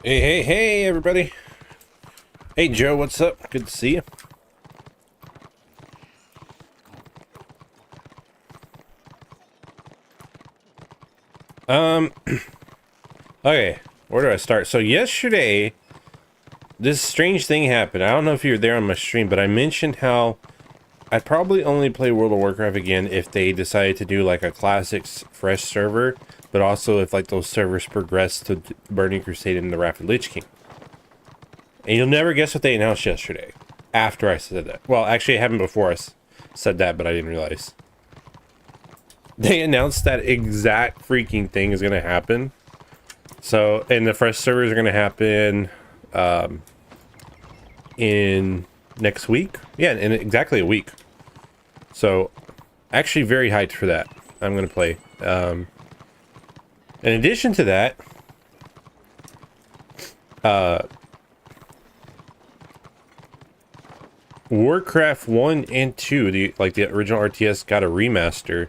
Hey, everybody. Hey, Joe, what's up? Good to see you. Um, okay, where do I start? So yesterday, this strange thing happened. I don't know if you were there on my stream, but I mentioned how I'd probably only play World of Warcraft again if they decided to do like a classics fresh server, but also if like those servers progress to Burning Crusade and the Wrath of Lich King. And you'll never guess what they announced yesterday. After I said that. Well, actually, it happened before I said that, but I didn't realize. They announced that exact freaking thing is going to happen. So, and the fresh servers are going to happen in next week. Yeah, in exactly a week. So, actually very hyped for that. I'm going to play. In addition to that, Warcraft 1 and 2, the original RTS, got a remaster,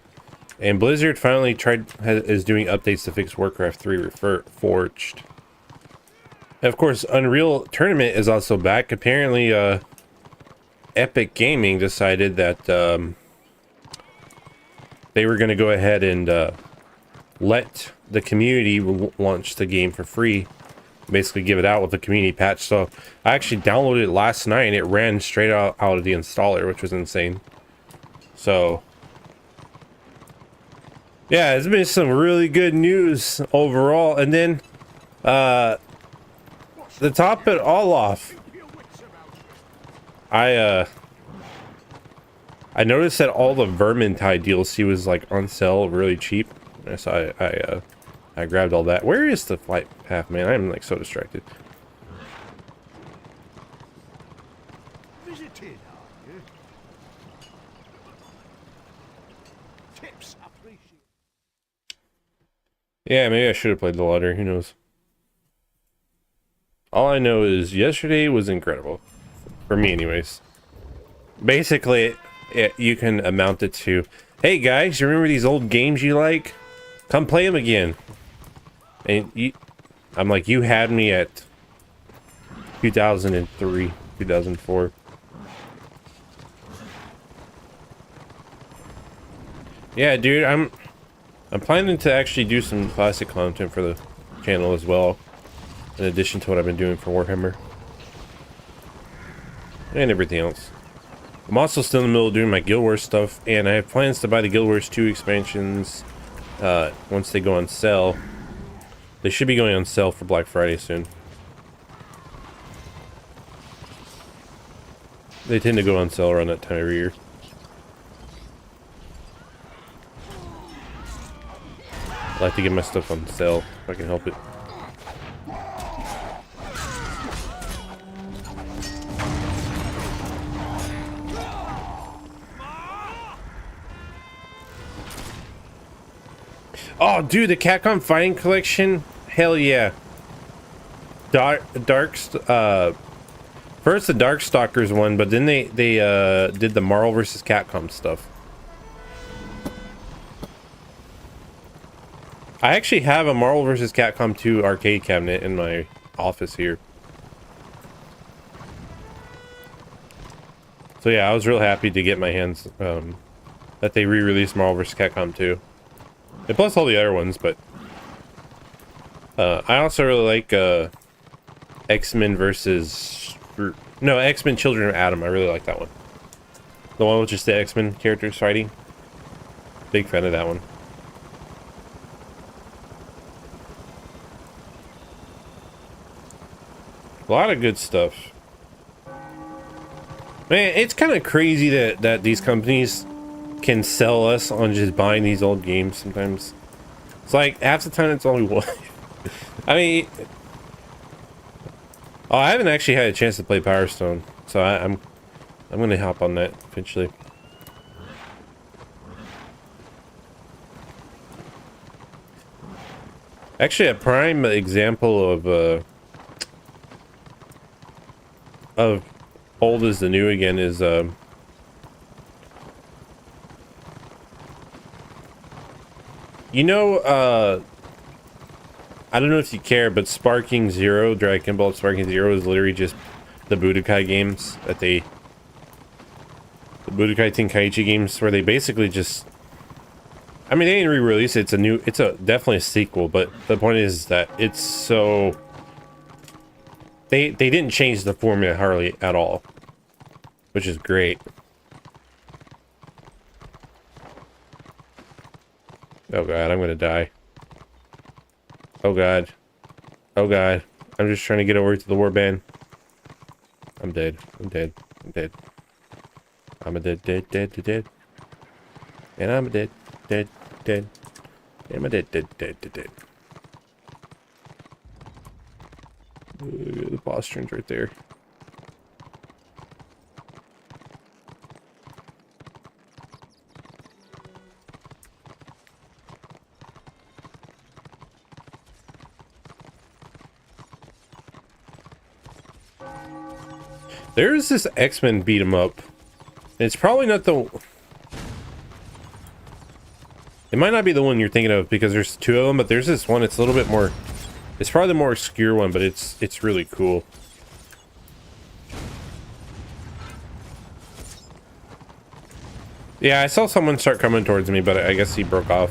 and Blizzard finally is doing updates to fix Warcraft 3 Reforged. And of course, Unreal Tournament is also back. Apparently, Epic Gaming decided that they were going to go ahead and let the community launch the game for free. Basically give it out with a community patch. So I actually downloaded it last night and it ran straight out of the installer, which was insane. So yeah, it's been some really good news overall. And then to top it all off, I noticed that all the Vermintide DLC was like on sale really cheap. So I grabbed all that. Where is the flight path, man? I'm like so distracted. Visited, are you? Tips appreciated. Yeah, maybe I should have played the lottery. Who knows? All I know is yesterday was incredible. For me, anyways. Basically, you can amount it to, hey guys, you remember these old games you like? Come play them again. And I'm like, you had me at 2003, 2004. Yeah, dude, I'm planning to actually do some classic content for the channel as well, in addition to what I've been doing for Warhammer and everything else. I'm also still in the middle of doing my Guild Wars stuff, and I have plans to buy the Guild Wars 2 expansions once they go on sale. They should be going on sale for Black Friday soon. They tend to go on sale around that time every year. I like to get my stuff on sale if I can help it. Oh, dude, the Capcom Fighting Collection? Hell yeah. First the Darkstalkers one, but then they did the Marvel vs. Capcom stuff. I actually have a Marvel vs. Capcom 2 arcade cabinet in my office here. So yeah, I was real happy to get my hands that they re-released Marvel vs. Capcom 2. And plus all the other ones, but I also really like X-Men versus X-Men Children of Atom. I really like that one. The one with just the X-Men characters fighting. Big fan of that one. A lot of good stuff. Man, it's kind of crazy that these companies can sell us on just buying these old games sometimes. It's like half the time it's only one. I mean, oh, I haven't actually had a chance to play Power Stone, so I'm gonna hop on that eventually. Actually, a prime example of old is the new again is you know I don't know if you care, but Sparking Zero, Dragon Ball Sparking Zero is literally just the Budokai games that the Budokai Tenkaichi games where they basically just, I mean, they didn't re-release it. It's definitely a sequel, but the point is that it's so, they didn't change the formula hardly at all, which is great. Oh god, I'm gonna die. Oh god. Oh god. I'm just trying to get over to the warband. I'm dead. I'm dead. I'm dead. I'm a dead. And I'm a dead. And I'm a dead. The boss turns right there. There's this X-Men beat 'em up. It's probably not the... It might not be the one you're thinking of because there's two of them, but there's this one. It's a little bit more... It's probably the more obscure one, but it's really cool. Yeah, I saw someone start coming towards me, but I guess he broke off.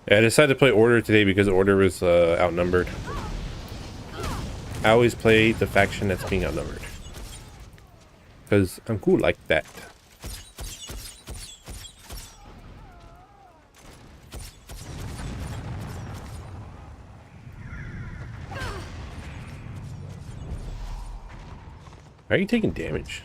Yeah, I decided to play Order today because Order was outnumbered. I always play the faction that's being outnumbered. Because I'm cool like that. Why are you taking damage?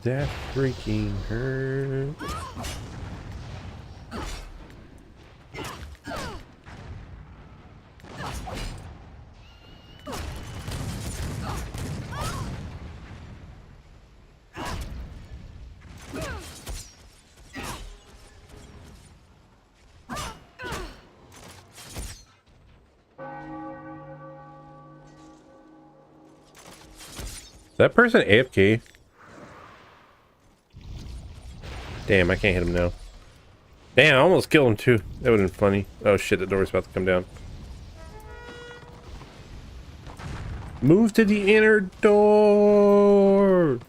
That freaking hurt. That person AFK? Damn, I can't hit him now. Damn, I almost killed him too. That would have been funny. Oh shit, the door's about to come down. Move to the inner door!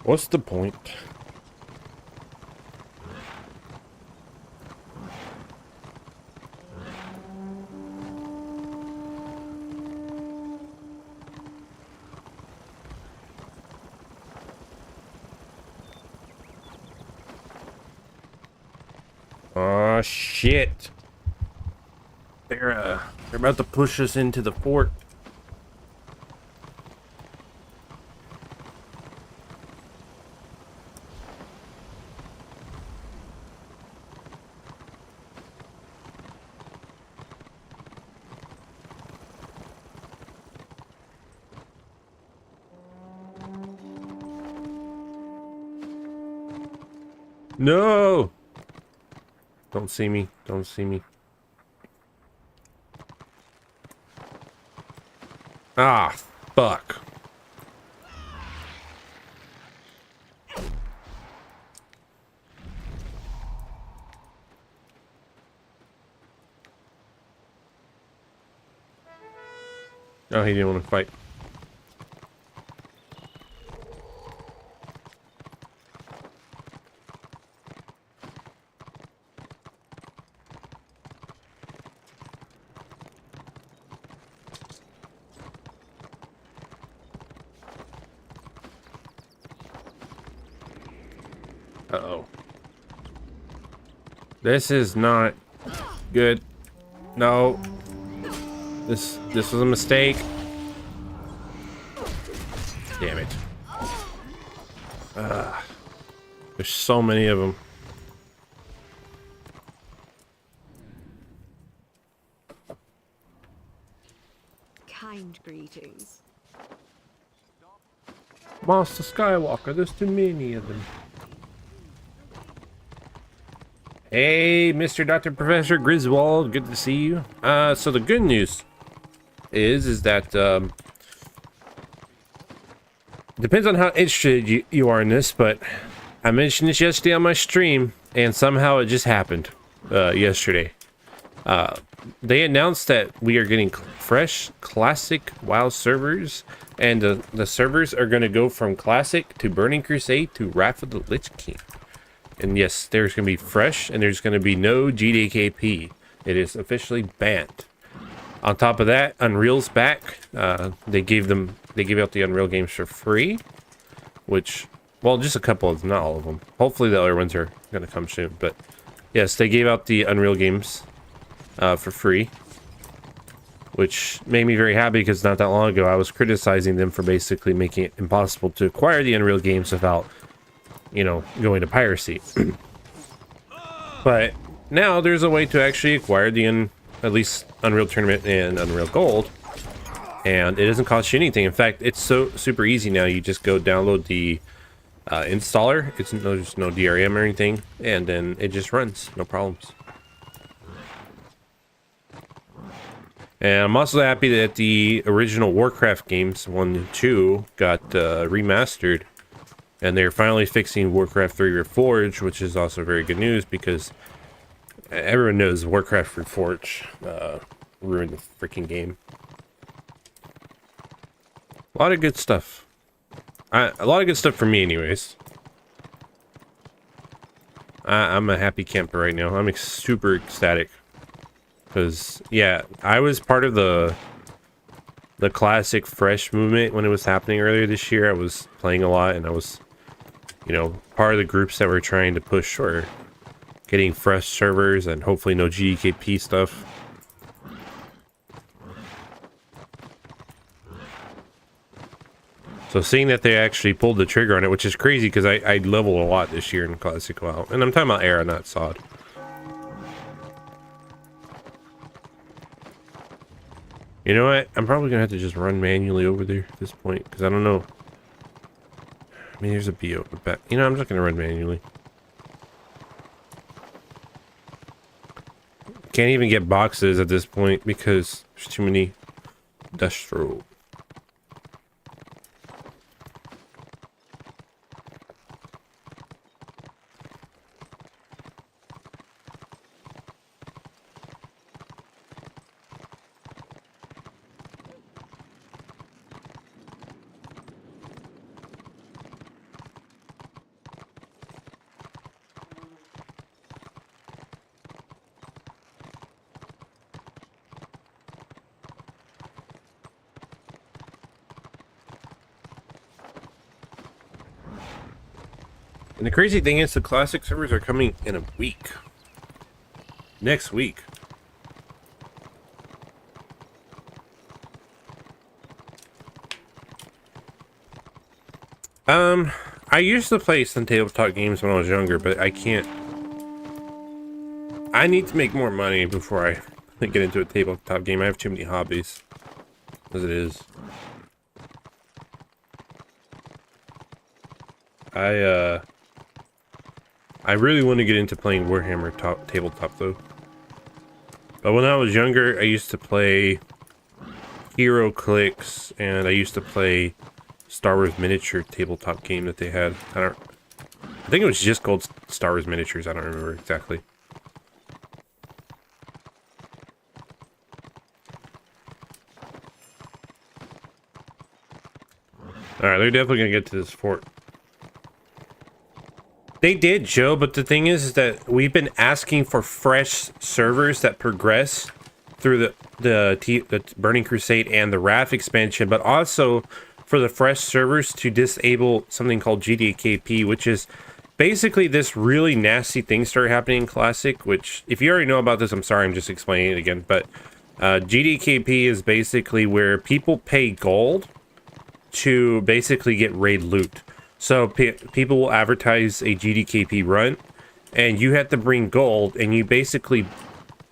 What's the point? Oh shit. They're about to push us into the fort. No! Don't see me. Don't see me. Ah, fuck. Oh, he didn't want to fight. Uh-oh. This is not good. No. This was a mistake. Damn it. There's so many of them. kind greetings. Master Skywalker, there's too many of them. Hey, Mr. Dr. Professor Griswold, good to see you. So the good news is that, depends on how interested you are in this, but I mentioned this yesterday on my stream, and somehow it just happened, yesterday. They announced that we are getting fresh classic WoW servers, and the servers are going to go from classic to Burning Crusade to Wrath of the Lich King. And yes, there's going to be fresh, and there's going to be no GDKP. It is officially banned. On top of that, Unreal's back. They gave out the Unreal games for free, which, well, just a couple of them, not all of them. Hopefully the other ones are going to come soon. But yes, they gave out the Unreal games for free, which made me very happy because not that long ago I was criticizing them for basically making it impossible to acquire the Unreal games without, you know, going to piracy. But now there's a way to actually acquire the at least Unreal Tournament and Unreal Gold, and it doesn't cost you anything. In fact, it's so super easy now. You just go download the installer. There's no DRM or anything, and then it just runs, no problems. And I'm also happy that the original Warcraft games 1 and 2 got remastered, and they're finally fixing Warcraft 3 Reforged, which is also very good news because everyone knows Warcraft Reforged ruined the freaking game. A lot of good stuff. A lot of good stuff for me, anyways. I'm a happy camper right now. I'm super ecstatic. Because, yeah, I was part of the classic fresh movement when it was happening earlier this year. I was playing a lot, and I was, you know, part of the groups that were trying to push for getting fresh servers and hopefully no GDKP stuff. So seeing that they actually pulled the trigger on it, which is crazy because I leveled a lot this year in Classic WoW. And I'm talking about Era, not SOD. You know what? I'm probably going to have to just run manually over there at this point because I don't know. I mean, there's a BO. But, you know, I'm just going to run manually. Can't even get boxes at this point because there's too many Dustro. And the crazy thing is the classic servers are coming in a week. Next week. I used to play some tabletop games when I was younger, but I can't. I need to make more money before I get into a tabletop game. I have too many hobbies as it is. I really want to get into playing Warhammer tabletop though. But when I was younger, I used to play Hero Clicks, and I used to play Star Wars miniature tabletop game that they had. I think it was just called Star Wars Miniatures. I don't remember exactly. Alright, they're definitely gonna get to this fort. They did, Joe, but the thing is that we've been asking for fresh servers that progress through the Burning Crusade and the Wrath expansion, but also for the fresh servers to disable something called GDKP, which is basically this really nasty thing started happening in Classic, which, if you already know about this, I'm sorry, I'm just explaining it again, but GDKP is basically where people pay gold to basically get raid loot. So people will advertise a GDKP run, and you have to bring gold, and you basically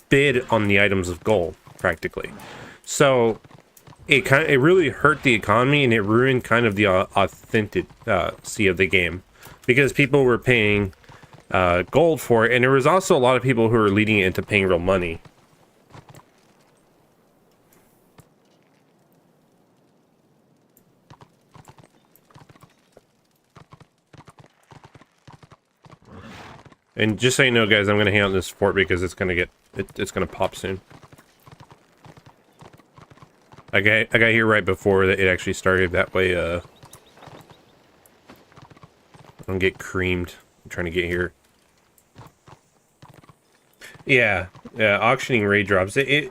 bid on the items of gold, practically. So it really hurt the economy, and it ruined kind of the authenticity of the game, because people were paying gold for it, and there was also a lot of people who were leading it into paying real money. And just so you know, guys, I'm gonna hang out in this fort because it's gonna it's gonna pop soon. I got here right before that it actually started. That way, I don't get creamed. I'm trying to get here. Yeah, auctioning raid drops. It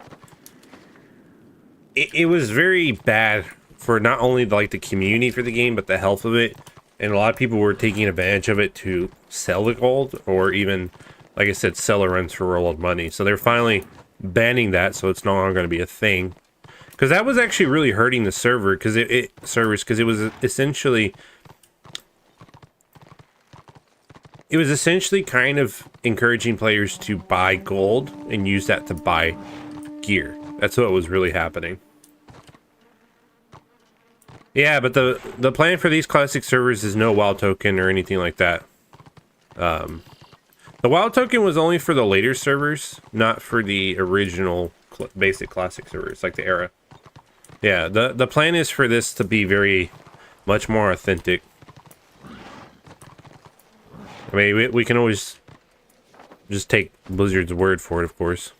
was very bad for not only like the community for the game, but the health of it. And a lot of people were taking advantage of it to sell the gold, or even, like I said, seller runs for real old money. So they're finally banning that, so it's no longer going to be a thing. Because that was actually really hurting the server, because it was essentially kind of encouraging players to buy gold and use that to buy gear. That's what was really happening. Yeah, but the plan for these classic servers is no WoW token or anything like that. The WoW token was only for the later servers, not for the original basic classic servers, like the era. Yeah, the plan is for this to be very much more authentic. I mean, we can always just take Blizzard's word for it, of course.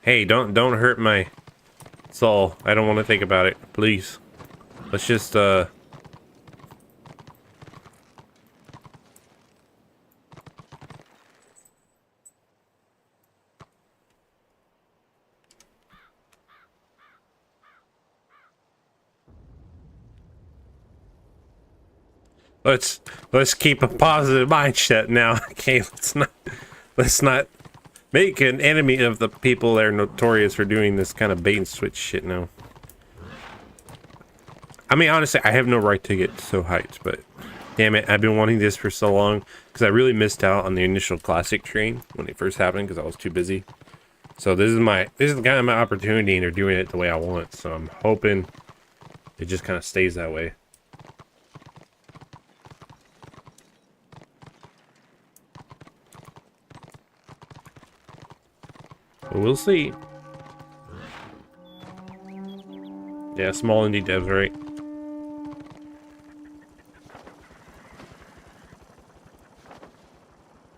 Hey, don't hurt my soul. I don't want to think about it, please. Let's just let's keep a positive mindset now. Okay, let's not make an enemy of the people that are notorious for doing this kind of bait and switch shit now. I mean, honestly, I have no right to get so hyped, but damn it, I've been wanting this for so long because I really missed out on the initial classic train when it first happened because I was too busy. So this is kind of my opportunity, and they're doing it the way I want. So I'm hoping it just kind of stays that way. But we'll see. Yeah, small indie devs, right?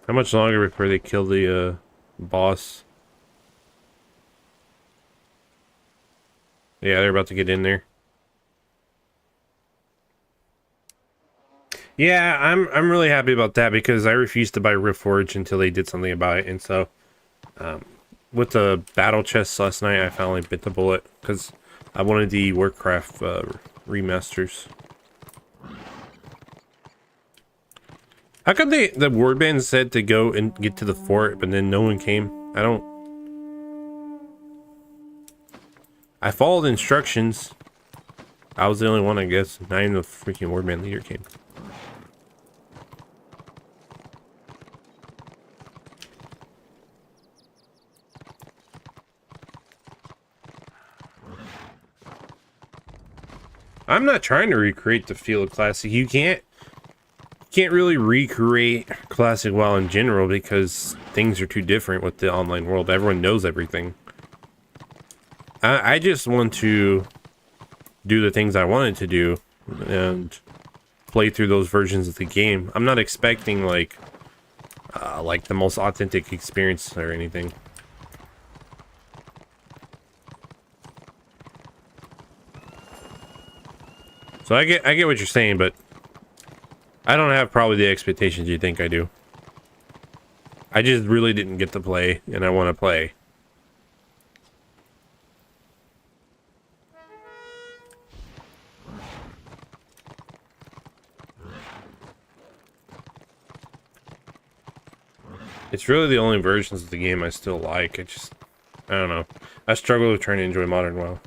How much longer before they kill the boss? Yeah, they're about to get in there. Yeah, I'm really happy about that because I refused to buy Riftforge until they did something about it, and so with the battle chests last night, I finally bit the bullet because I wanted the Warcraft remasters. How come the warband said to go and get to the fort, but then no one came? I followed instructions. I was the only one, I guess. Not even the freaking warband leader came. I'm not trying to recreate the feel of classic. You can't really recreate classic WoW in general because things are too different with the online world. Everyone knows everything. I just want to do the things I wanted to do and play through those versions of the game. I'm not expecting like the most authentic experience or anything. So I get what you're saying, but I don't have probably the expectations you think I do. I just really didn't get to play, and I want to play. It's really the only versions of the game I still like. I don't know. I struggle with trying to enjoy modern WoW.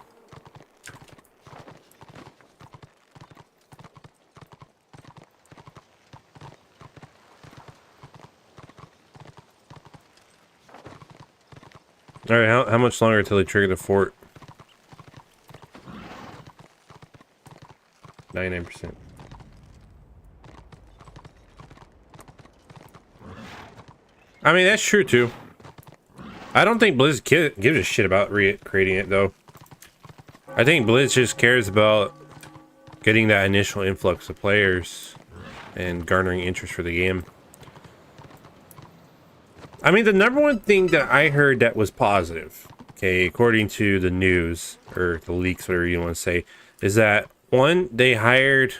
All right, how much longer until they trigger the fort? 99%. I mean, that's true too. I don't think Blizz gives a shit about creating it though. I think Blizz just cares about getting that initial influx of players and garnering interest for the game. I mean, the number one thing that I heard that was positive, okay, according to the news or the leaks, whatever you want to say, is that one, they hired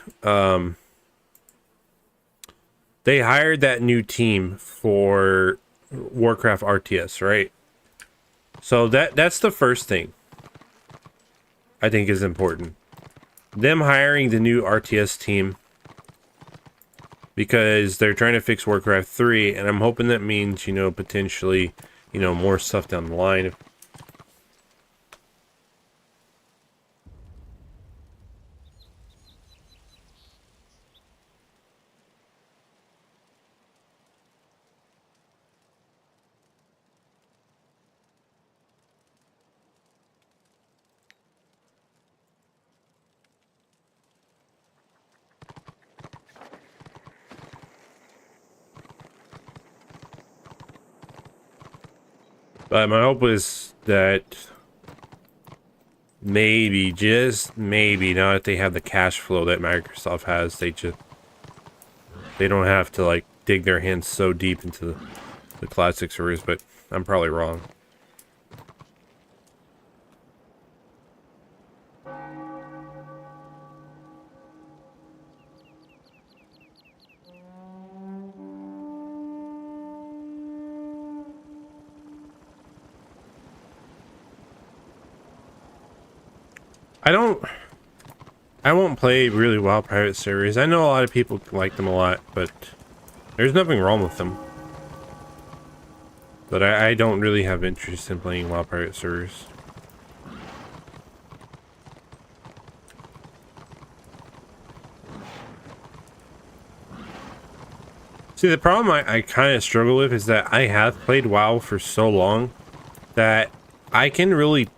that new team for Warcraft RTS, right? So that's the first thing I think is important. Them hiring the new RTS team because they're trying to fix Warcraft 3, and I'm hoping that means, you know, potentially, you know, more stuff down the line. But my hope is that maybe, just maybe, now that they have the cash flow that Microsoft has, they don't have to like dig their hands so deep into the classic series, but I'm probably wrong. I won't play really WoW private servers. I know a lot of people like them a lot, but there's nothing wrong with them. But I don't really have interest in playing WoW private servers. See, the problem I kind of struggle with is that I have played WoW for so long that I can really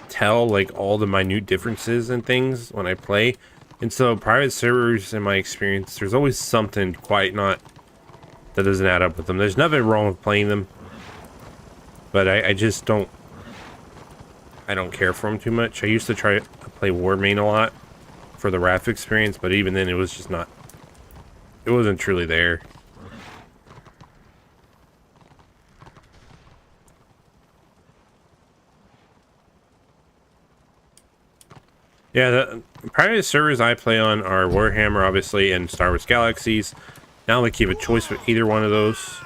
tell like all the minute differences and things when I play. And so private servers, in my experience, there's always something quite not that doesn't add up with them. There's nothing wrong with playing them, but I just don't care for them too much. I used to try to play Warmain a lot for the Wrath experience, but even then it was just not, it wasn't truly there. Yeah, the private servers I play on are Warhammer, obviously, and Star Wars Galaxies. Now they keep a choice with either one of those.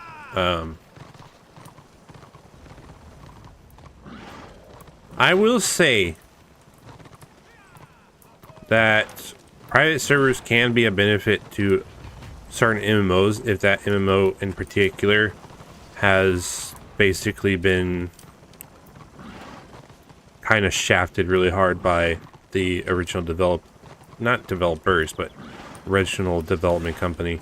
I will say that private servers can be a benefit to certain MMOs if that MMO in particular has basically been kind of shafted really hard by the original not developers, but original development company.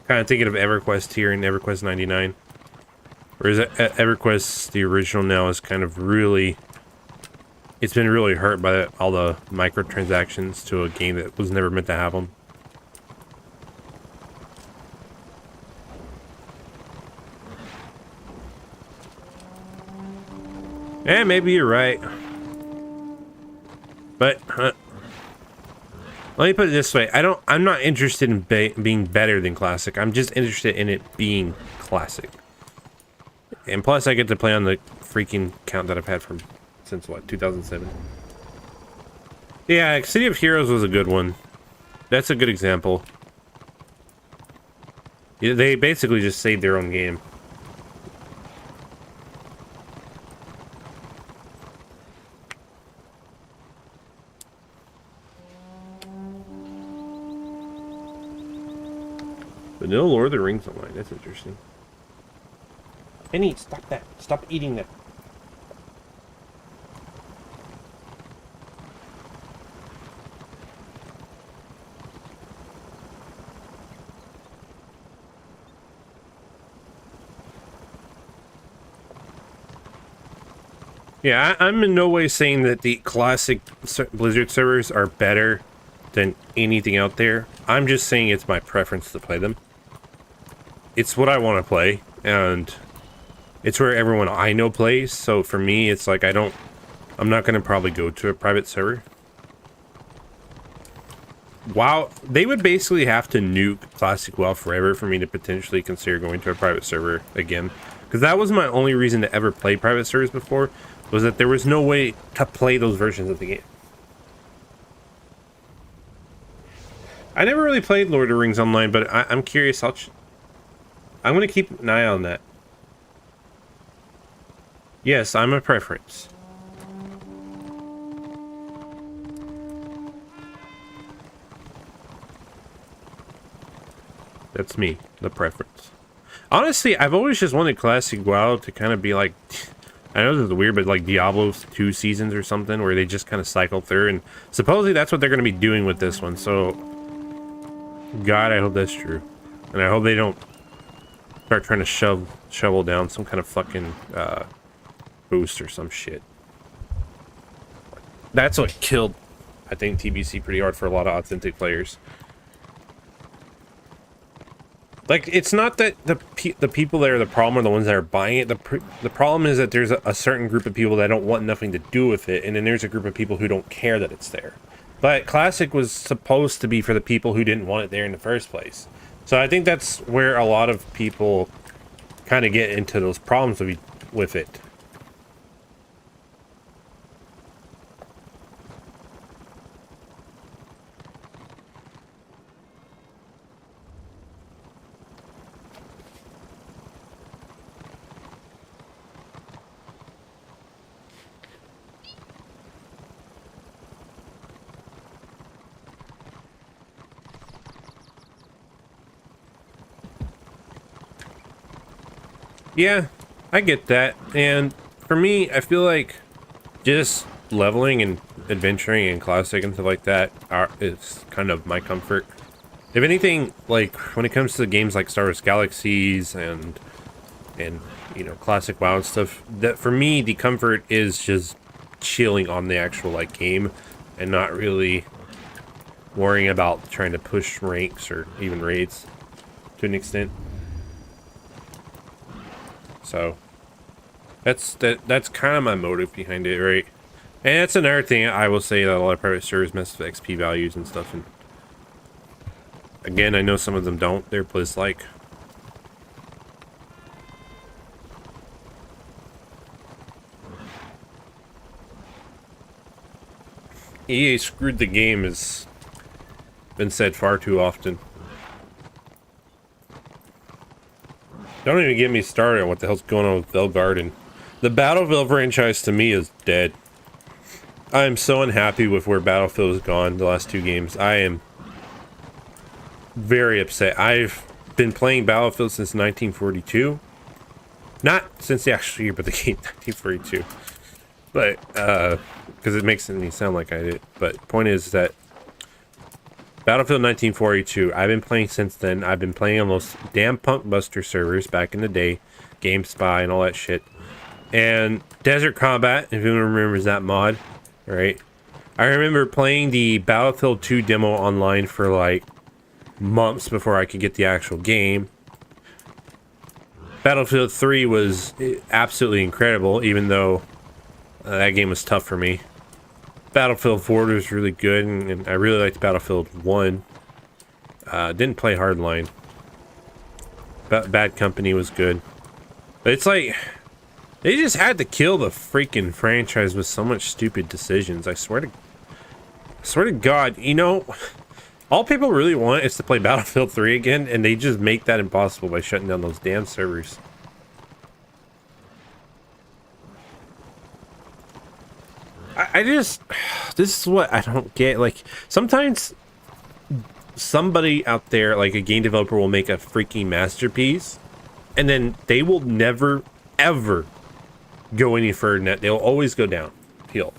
Kind of thinking of EverQuest here and EverQuest 99. Whereas EverQuest, the original now, is kind of really, it's been really hurt by all the microtransactions to a game that was never meant to have them. Eh, maybe you're right. But let me put it this way: I'm not interested in being better than classic. I'm just interested in it being classic. And plus, I get to play on the freaking count that I've had since what, 2007. Yeah, City of Heroes was a good one. That's a good example. Yeah, they basically just saved their own game. But no Lord of the Rings online. That's interesting. Penny, stop that. Stop eating that. Yeah, I'm in no way saying that the classic Blizzard servers are better than anything out there. I'm just saying it's my preference to play them. It's what I want to play, and it's where everyone I know plays, so for me, it's like I'm not going to probably go to a private server. WoW, they would basically have to nuke Classic WoW forever for me to potentially consider going to a private server again. Because that was my only reason to ever play private servers before, was that there was no way to play those versions of the game. I never really played Lord of the Rings Online, but I'm curious. I'm going to keep an eye on that. Yes, I'm a preference. That's me, the preference. Honestly, I've always just wanted Classic WoW to kind of be like, I know this is weird, but like Diablo's 2 seasons or something, where they just kind of cycle through, and supposedly that's what they're going to be doing with this one, so God, I hope that's true. And I hope they don't start trying to shovel down some kind of fucking boost or some shit. That's what killed, I think, TBC pretty hard for a lot of authentic players. Like, it's not that the people that are the problem are the ones that are buying it. The problem is that there's a certain group of people that don't want nothing to do with it, and then there's a group of people who don't care that it's there. But Classic was supposed to be for the people who didn't want it there in the first place. So I think that's where a lot of people kind of get into those problems with it. Yeah, I get that. And for me, I feel like just leveling and adventuring and Classic and stuff like that is kind of my comfort. If anything, like when it comes to games like Star Wars Galaxies and you know, Classic WoW and stuff, that for me the comfort is just chilling on the actual like game and not really worrying about trying to push ranks or even raids to an extent. So that's kind of my motive behind it, right? And that's another thing I will say, that a lot of private servers mess with XP values and stuff. And again, I know some of them don't. They're Blizz-like. EA screwed the game has been said far too often. Don't even get me started on what the hell's going on with Belgarden. The Battlefield franchise to me is dead. I am so unhappy with where Battlefield has gone the last 2 games. I am very upset. I've been playing Battlefield since 1942. Not since the actual year, but the game 1942. But, because it makes me sound like I did. But point is that Battlefield 1942, I've been playing since then. I've been playing on those damn Punk Buster servers back in the day. GameSpy and all that shit. And Desert Combat, if anyone remembers that mod, right? I remember playing the Battlefield 2 demo online for like months before I could get the actual game. Battlefield 3 was absolutely incredible, even though that game was tough for me. Battlefield 4 was really good, and I really liked Battlefield 1. Didn't play Hardline. Bad Company was good. But it's like, they just had to kill the freaking franchise with so much stupid decisions. I swear to God, you know, all people really want is to play Battlefield 3 again, and they just make that impossible by shutting down those damn servers. This is what I don't get. Like, sometimes somebody out there, like a game developer, will make a freaking masterpiece, and then they will never, ever go any further than that. They'll always go downhill.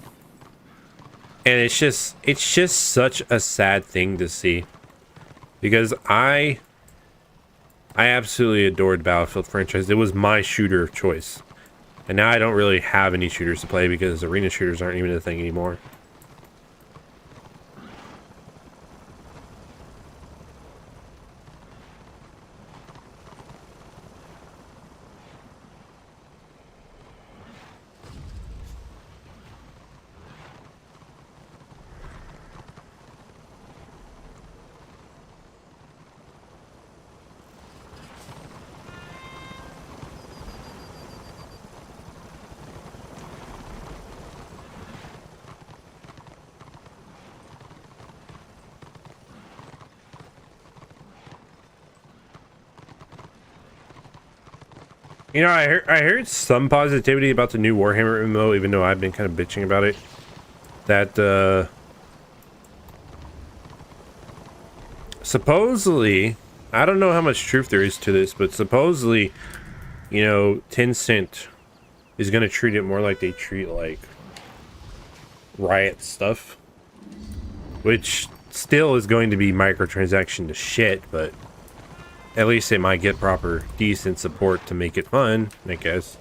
And it's just such a sad thing to see. Because I absolutely adored Battlefield franchise. It was my shooter of choice. And now I don't really have any shooters to play because arena shooters aren't even a thing anymore. You know, I heard some positivity about the new Warhammer MMO, even though I've been kind of bitching about it. That, supposedly, I don't know how much truth there is to this, but supposedly, you know, Tencent is going to treat it more like they treat, like, Riot stuff. Which still is going to be microtransaction to shit, but at least they might get proper, decent support to make it fun, I guess.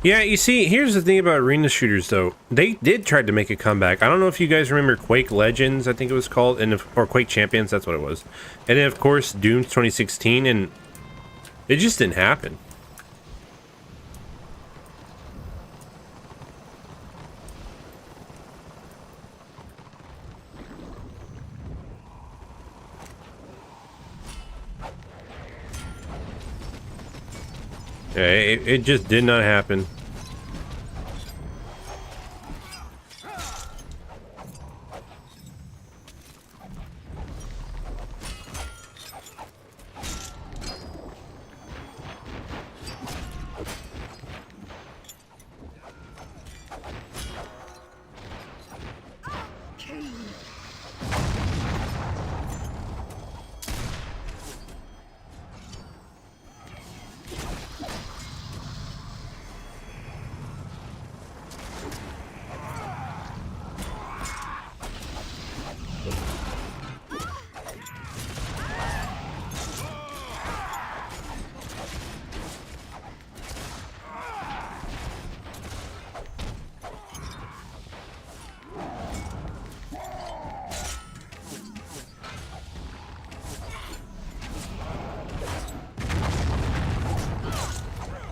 Yeah, you see, here's the thing about arena shooters, though. They did try to make a comeback. I don't know if you guys remember Quake Legends, I think it was called, or Quake Champions, that's what it was. And then, of course, Doom 2016, and it just didn't happen. Yeah, it just did not happen.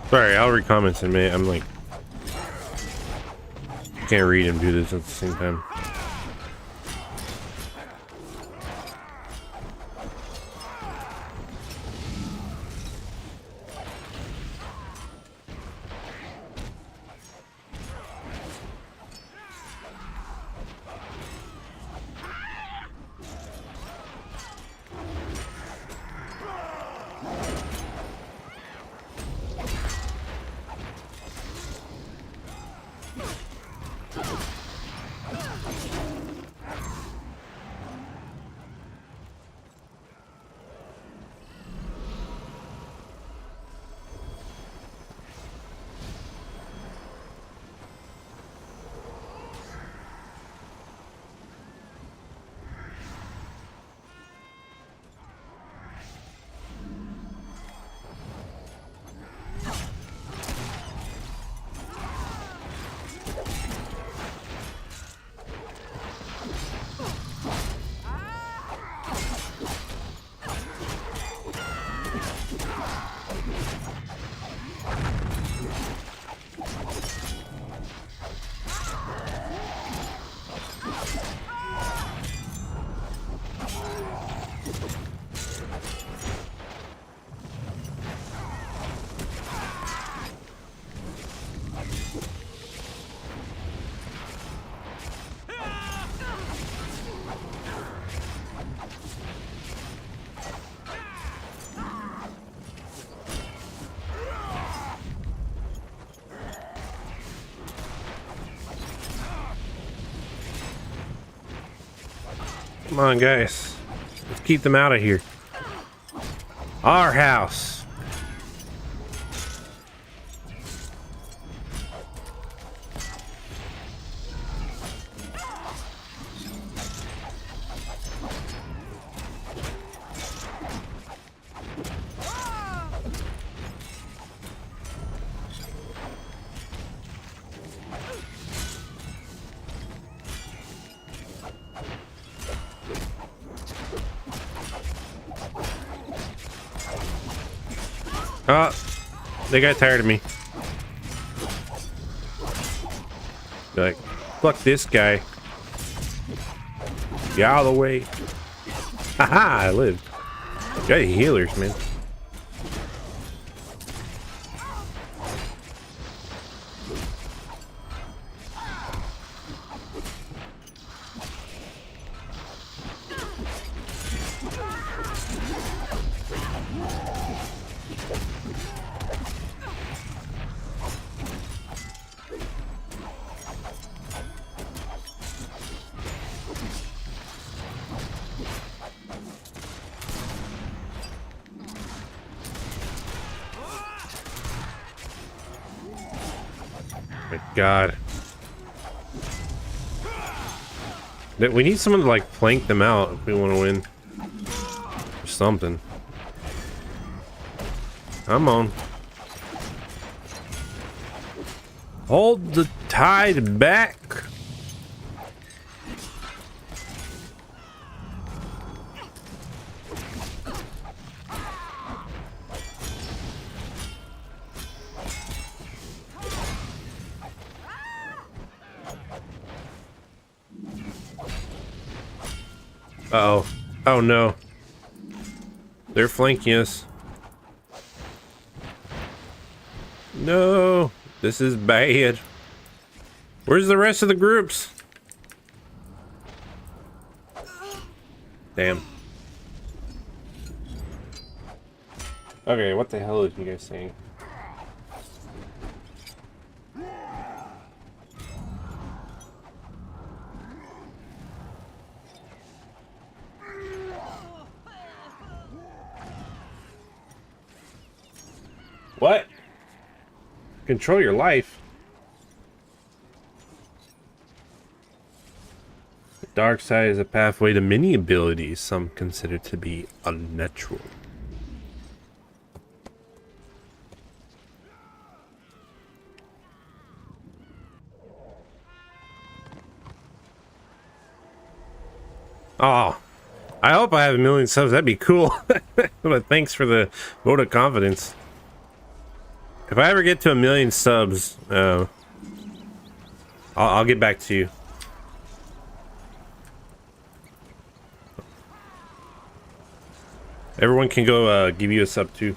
Sorry, I'll read comments in a minute. I'm like, can't read and do this at the same time. Come on, guys. Let's keep them out of here. Our house. Oh, they got tired of me. They're like, fuck this guy. Get out of the way. Haha, I lived. Got healers, man. My God. We need someone to like flank them out if we want to win. Or something. Come on. Hold the tide back. Uh-oh. Oh no. They're flanking us. No. This is bad. Where's the rest of the groups? Damn. Okay, what the hell is you guys saying? What? Control your life. The dark side is a pathway to many abilities some consider to be unnatural. Oh, I hope I have 1 million subs. That'd be cool. But thanks for the vote of confidence. If I ever get to 1 million subs, I'll get back to you. Everyone can go give you a sub too.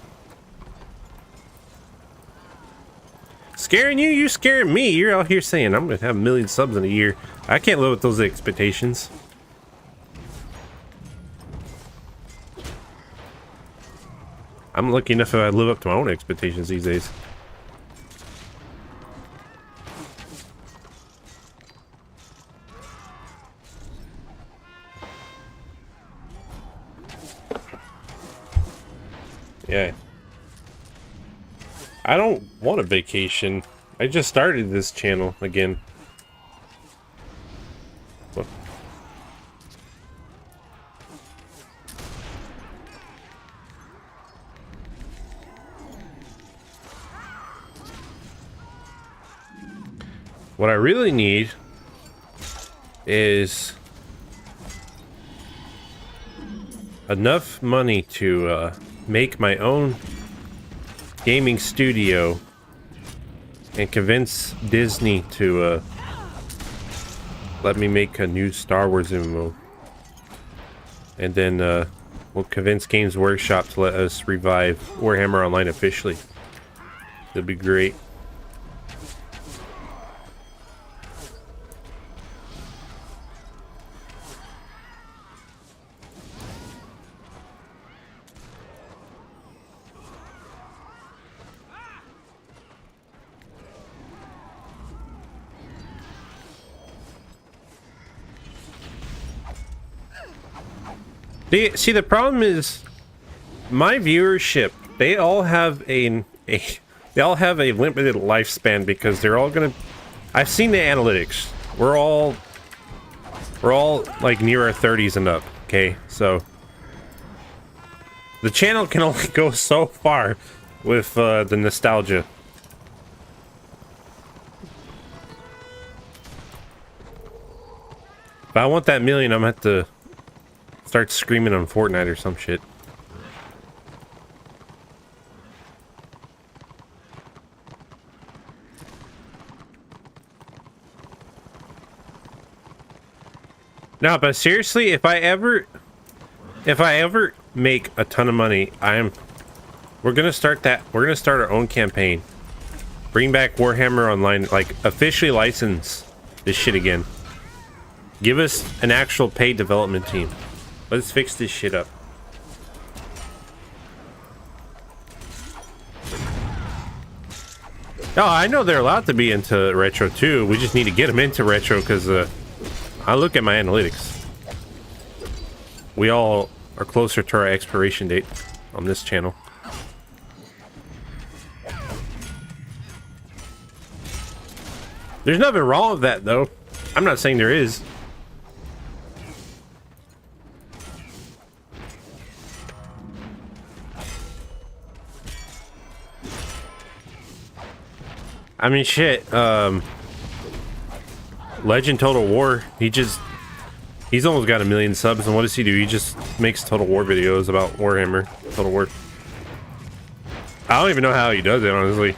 Scaring you? You scaring me. You're out here saying I'm gonna have 1 million subs in a year. I can't live with those expectations. I'm lucky enough if I live up to my own expectations these days. Yeah. I don't want a vacation. I just started this channel again. What? What I really need is enough money to make my own gaming studio and convince Disney to let me make a new Star Wars MMO. And then we'll convince Games Workshop to let us revive Warhammer Online officially. That'd be great. See, the problem is my viewership. They all have a limited lifespan because they're all gonna. I've seen the analytics. We're all like near our 30s and up. Okay, so the channel can only go so far with the nostalgia. If I want that million, I'm gonna have to start screaming on Fortnite or some shit. No, but seriously, if I ever make a ton of money, we're gonna start our own campaign. Bring back Warhammer Online, like officially license this shit again. Give us an actual paid development team. Let's fix this shit up. Oh, I know they're allowed to be into retro too. We just need to get them into retro because I look at my analytics. We all are closer to our expiration date on this channel. There's nothing wrong with that, though. I'm not saying there is. I mean, shit. Legend Total War. He's almost got 1 million subs, and what does he do? He just makes Total War videos about Warhammer Total War. I don't even know how he does it, honestly.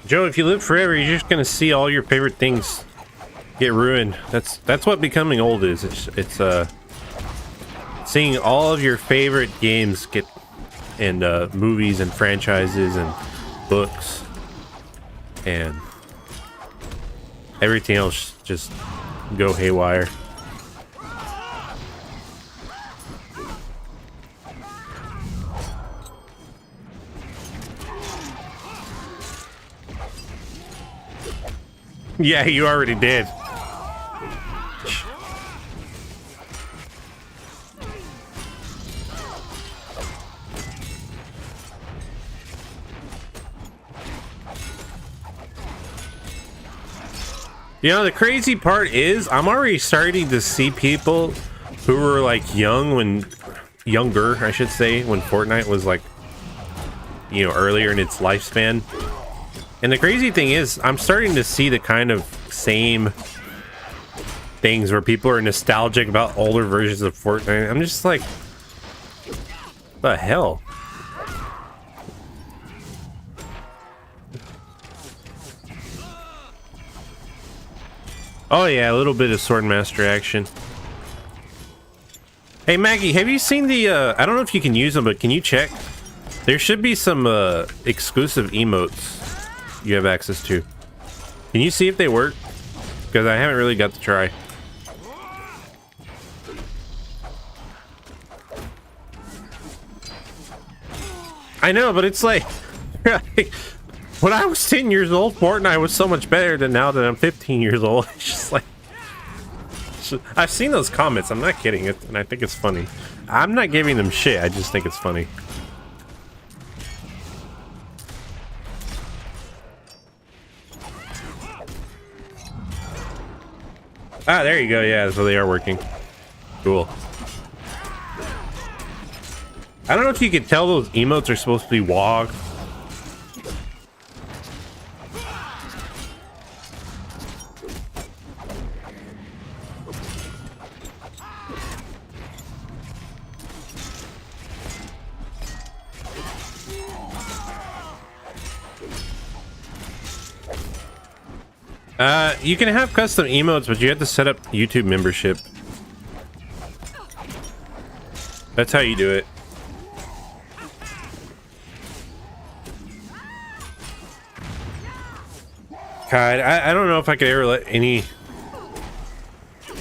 Joe, if you live forever, you're just gonna see all your favorite things get ruined. That's what becoming old is. It's seeing all of your favorite games get, and movies and franchises and books and everything else just go haywire. Yeah, you already did. You know, the crazy part is I'm already starting to see people who were like younger, I should say, when Fortnite was like, you know, earlier in its lifespan. And the crazy thing is, I'm starting to see the kind of same things where people are nostalgic about older versions of Fortnite. I'm just like, what the hell? Oh yeah, a little bit of Swordmaster action. Hey Maggie, have you seen the, I don't know if you can use them, but can you check? There should be some exclusive emotes you have access to. Can you see if they work? Because I haven't really got to try. I know, but it's like, when I was 10 years old, Fortnite was so much better than now that I'm 15 years old. It's just like, I've seen those comments. I'm not kidding, and I think it's funny. I'm not giving them shit. I just think it's funny. Ah, there you go. Yeah, so they are working. Cool. I don't know if you could tell those emotes are supposed to be WOG. You can have custom emotes, but you have to set up YouTube membership. That's how you do it. God, I don't know if I could ever let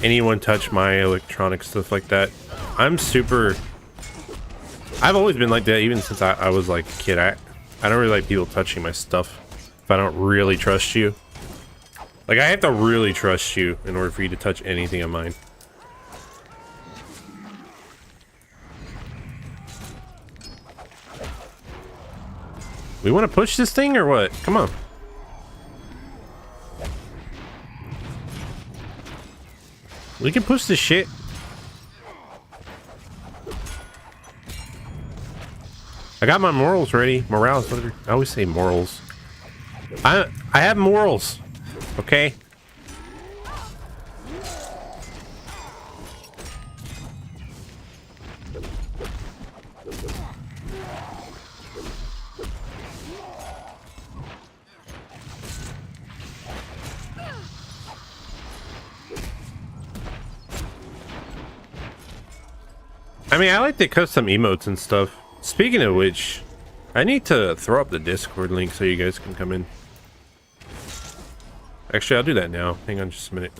anyone touch my electronic stuff like that. I've always been like that, even since I was like a kid. I don't really like people touching my stuff if I don't really trust you. Like, I have to really trust you in order for you to touch anything of mine. We want to push this thing or what? Come on. We can push this shit. I got my morals ready. Morals, whatever. I always say morals. I have morals. Okay. I mean, I like the custom emotes and stuff. Speaking of which, I need to throw up the Discord link so you guys can come in. Actually, I'll do that now. Hang on just a minute.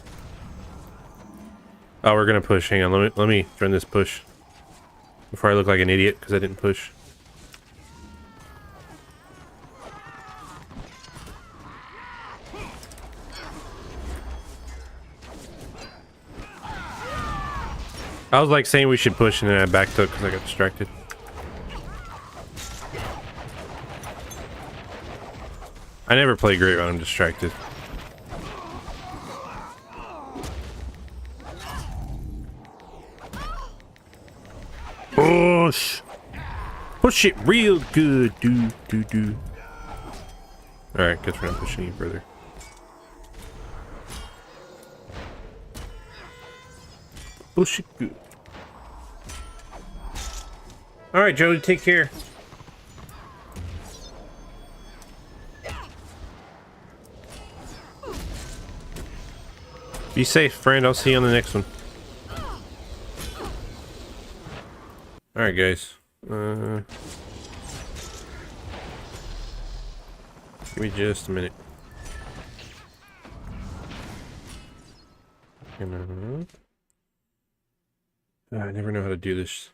Oh, we're gonna push. Hang on, let me join this push before I look like an idiot because I didn't push. I was like saying we should push and then I backtook because I got distracted. I never play great when I'm distracted. Push! Push it real good, do. Alright, guess we're not pushing any further. Push it good. Alright, Joey, take care. Be safe, friend. I'll see you on the next one. Alright, guys. Give me just a minute. I never know how to do this.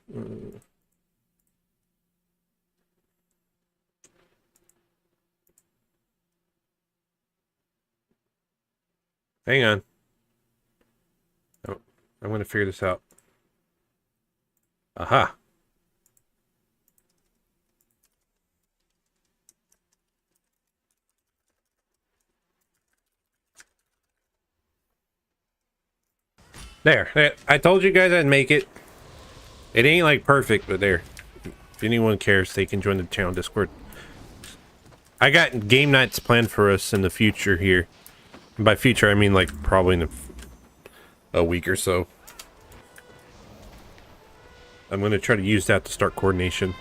Hang on. Oh, I'm going to figure this out. Aha. There. I told you guys I'd make it. It ain't like perfect, but there. If anyone cares, they can join the channel Discord. I got game nights planned for us in the future here. And by future, I mean like probably in a week or so. I'm going to try to use that to start coordination.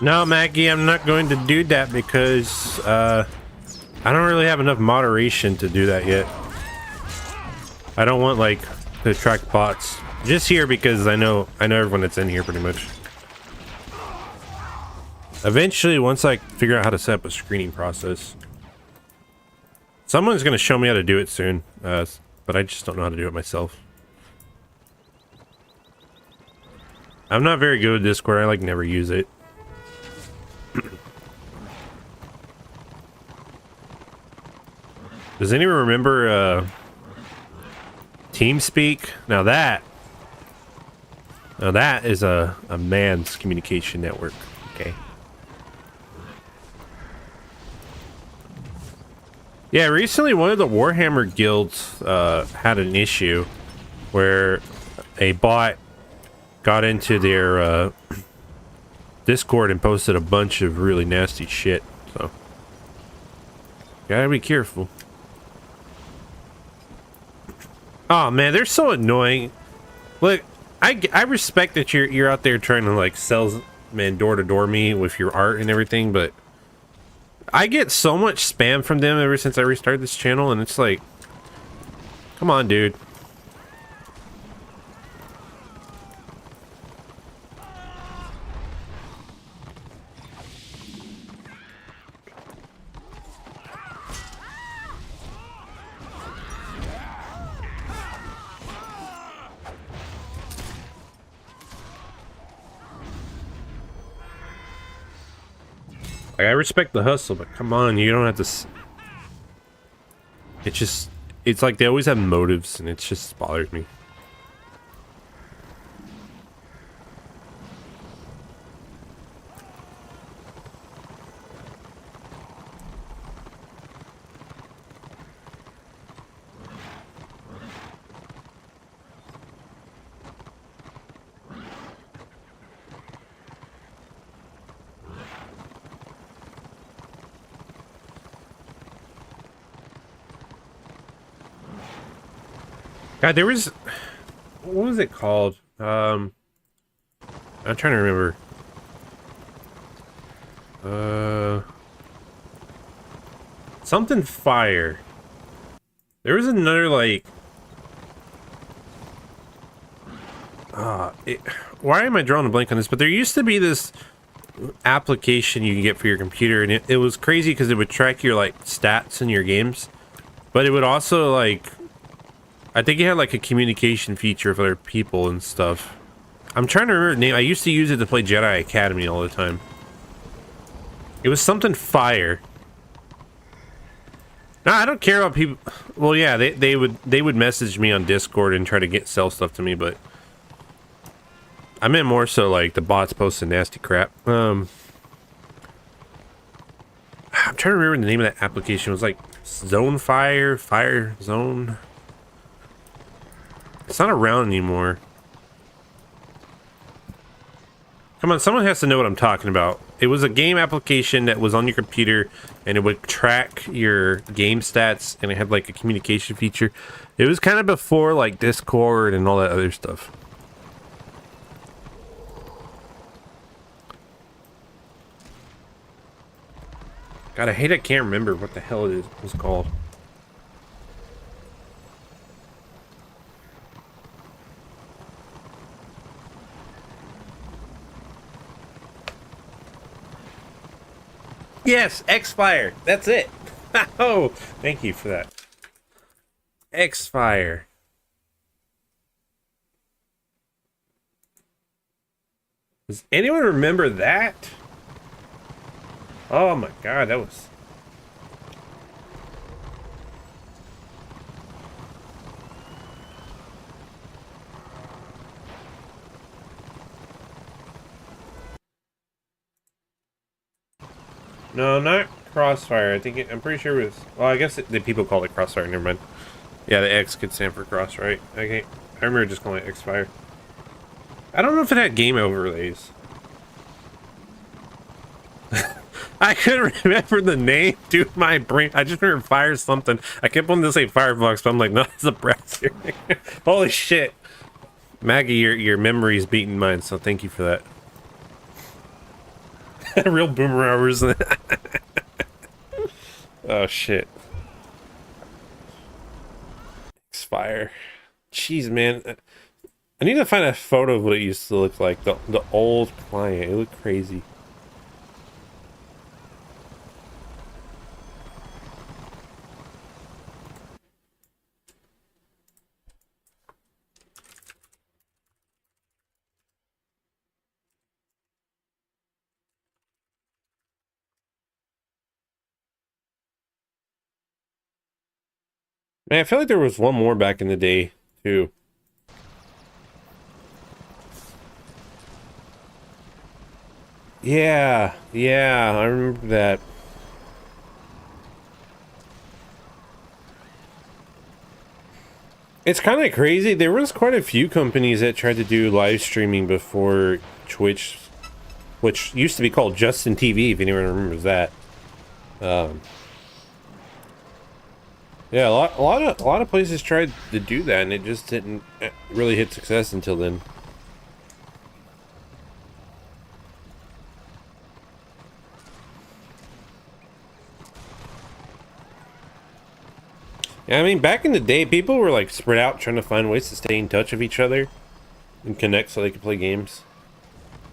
No, Maggie, I'm not going to do that because I don't really have enough moderation to do that yet. I don't want like to attract bots. Just here because I know everyone that's in here pretty much. Eventually, once I figure out how to set up a screening process, someone's going to show me how to do it soon, but I just don't know how to do it myself. I'm not very good with Discord. I like never use it. Does anyone remember TeamSpeak? Now that is a man's communication network. Okay. Yeah, recently one of the Warhammer guilds had an issue where a bot got into their Discord and posted a bunch of really nasty shit. So gotta be careful. Oh man, they're so annoying. Look, I respect that you're out there trying to like salesman door to door me with your art and everything, but I get so much spam from them ever since I restarted this channel, and it's like, come on, dude. Like, I respect the hustle, but come on, you don't have to. It's like they always have motives, and it just bothers me. God, there was... What was it called? I'm trying to remember. Something fire. There was another, like... why am I drawing a blank on this? But there used to be this application you can get for your computer, and it was crazy because it would track your, like, stats in your games. But it would also, like... I think it had, like, a communication feature for other people and stuff. I'm trying to remember the name. I used to use it to play Jedi Academy all the time. It was something fire. No, I don't care about people. Well, yeah, they would message me on Discord and try to sell stuff to me, but I meant more so like the bots posting nasty crap. I'm trying to remember the name of that application. It was like Zone Fire Zone. It's not around anymore. Come on, someone has to know what I'm talking about. It was a game application that was on your computer, and it would track your game stats, and it had like a communication feature. It was kind of before like Discord and all that other stuff. God, I hate I can't remember what the hell it was called. Yes, X-Fire. That's it. Oh, thank you for that. X-Fire. Does anyone remember that? Oh my god, that was... No, not Crossfire. I think I'm pretty sure it was... Well, I guess the people call it Crossfire. Never mind. Yeah, the X could stand for cross, right? I remember just calling it X-Fire. I don't know if it had game overlays. I couldn't remember the name, dude. My brain... I just remember Fire something. I kept wanting to say Firefox, but I'm like, no, it's a browser. Holy shit. Maggie, your memory's beating mine, so thank you for that. Real boomer hours. Oh shit. X-Fire. Jeez, man. I need to find a photo of what it used to look like. The old client. It looked crazy. Man, I feel like there was one more back in the day, too. Yeah, I remember that. It's kind of crazy. There was quite a few companies that tried to do live streaming before Twitch, which used to be called Justin TV, if anyone remembers that. Yeah, a lot of places tried to do that, and it just didn't really hit success until then. Yeah, I mean, back in the day, people were like spread out trying to find ways to stay in touch with each other and connect so they could play games.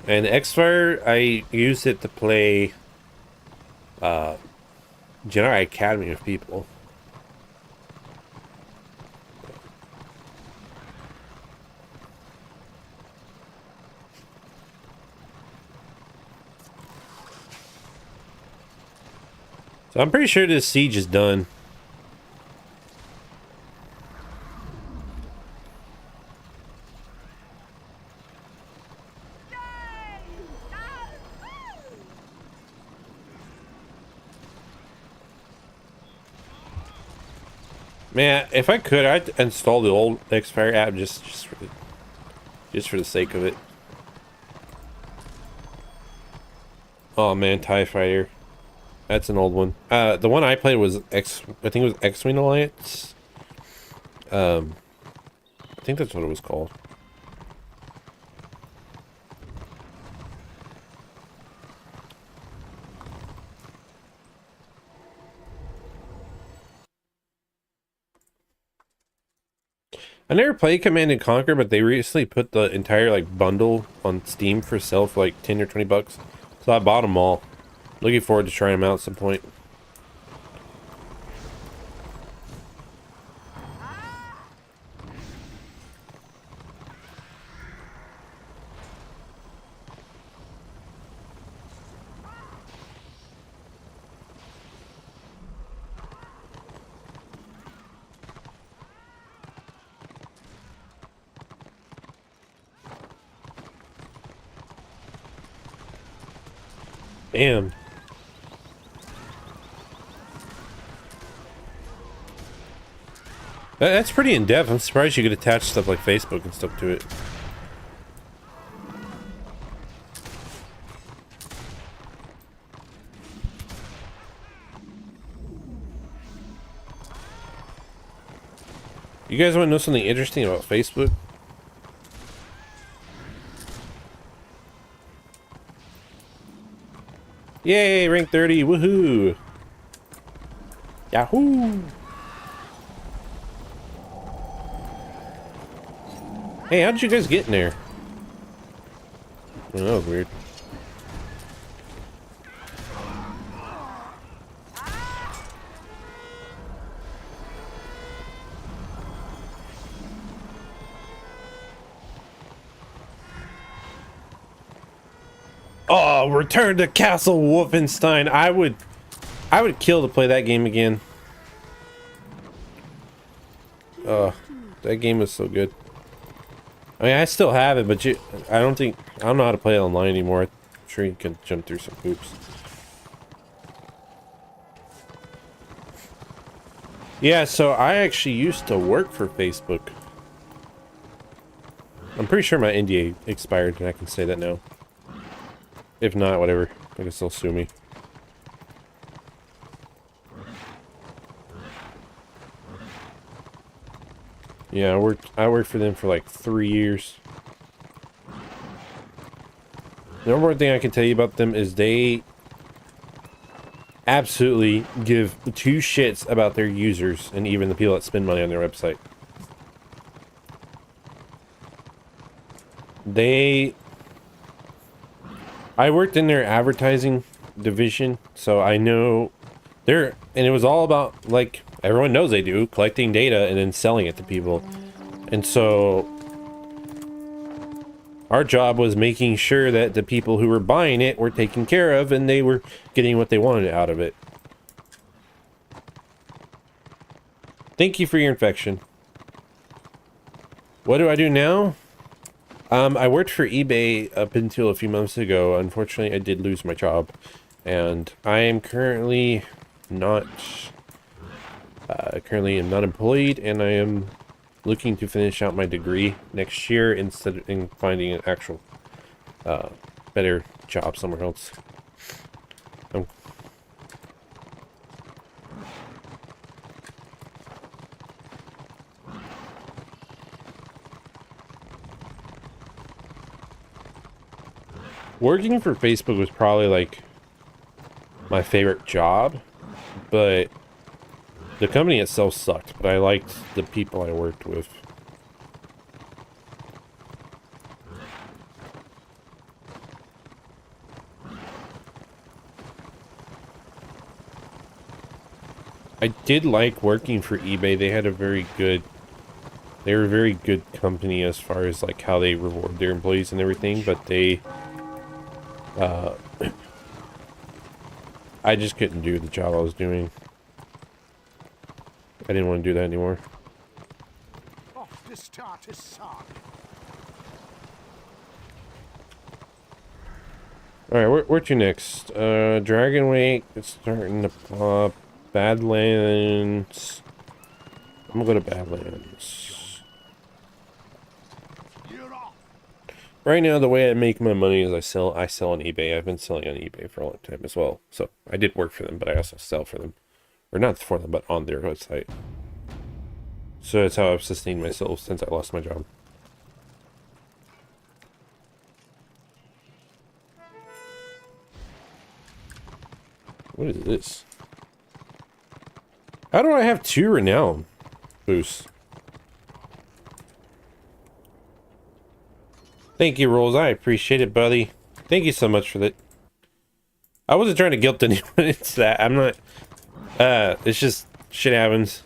And X-Fire, I used it to play Jedi Academy with people. So I'm pretty sure this siege is done. Man, if I could, I'd install the old X-Fire app just for the sake of it. Oh man, TIE Fighter. That's an old one. The one I played was I think it was X-Wing Alliance. think that's what it was called. I never played Command and Conquer, but they recently put the entire like bundle on Steam for sale for like 10 or 20 bucks. So I bought them all. Looking forward to trying them out at some point. Damn. That's pretty in-depth. I'm surprised you could attach stuff like Facebook and stuff to it. You guys want to know something interesting about Facebook? Yay, rank 30, woohoo! Yahoo! Hey, how did you guys get in there? Oh, that was weird. Oh, return to Castle Wolfenstein. I would kill to play that game again. That game was so good. I mean, I still have it, but I don't know how to play it online anymore. I'm sure you can jump through some hoops. Yeah, so I actually used to work for Facebook. I'm pretty sure my NDA expired, and I can say that now. If not, whatever. I guess they'll sue me. Yeah, I worked for them for like 3 years. The number one thing I can tell you about them is they absolutely give two shits about their users and even the people that spend money on their website. I worked in their advertising division, so I know and it was all about, like everyone knows they do, collecting data and then selling it to people. And so our job was making sure that the people who were buying it were taken care of and they were getting what they wanted out of it. Thank you for your infection. What do I do now? I worked for eBay up until a few months ago. Unfortunately, I did lose my job, and I am currently not employed, and I am looking to finish out my degree next year instead of finding an actual better job somewhere else. Working for Facebook was probably like my favorite job, but the company itself sucked, but I liked the people I worked with. I did like working for eBay. They were a very good company as far as like how they reward their employees and everything, but I just couldn't do the job I was doing. I didn't want to do that anymore. Off to start a saga. Alright, where to next? Dragon Wake, it's starting to pop. Badlands. I'm gonna go to Badlands. You're off. Right now, the way I make my money is I sell on eBay. I've been selling on eBay for a long time as well. So I did work for them, but I also sell for them. Or not for them, but on their website. So that's how I've sustained myself since I lost my job. What is this? How do I have 2 renown boosts? Thank you, Rolls. I appreciate it, buddy. Thank you so much for that. I wasn't trying to guilt anyone. It's that. I'm not... it's just... shit happens.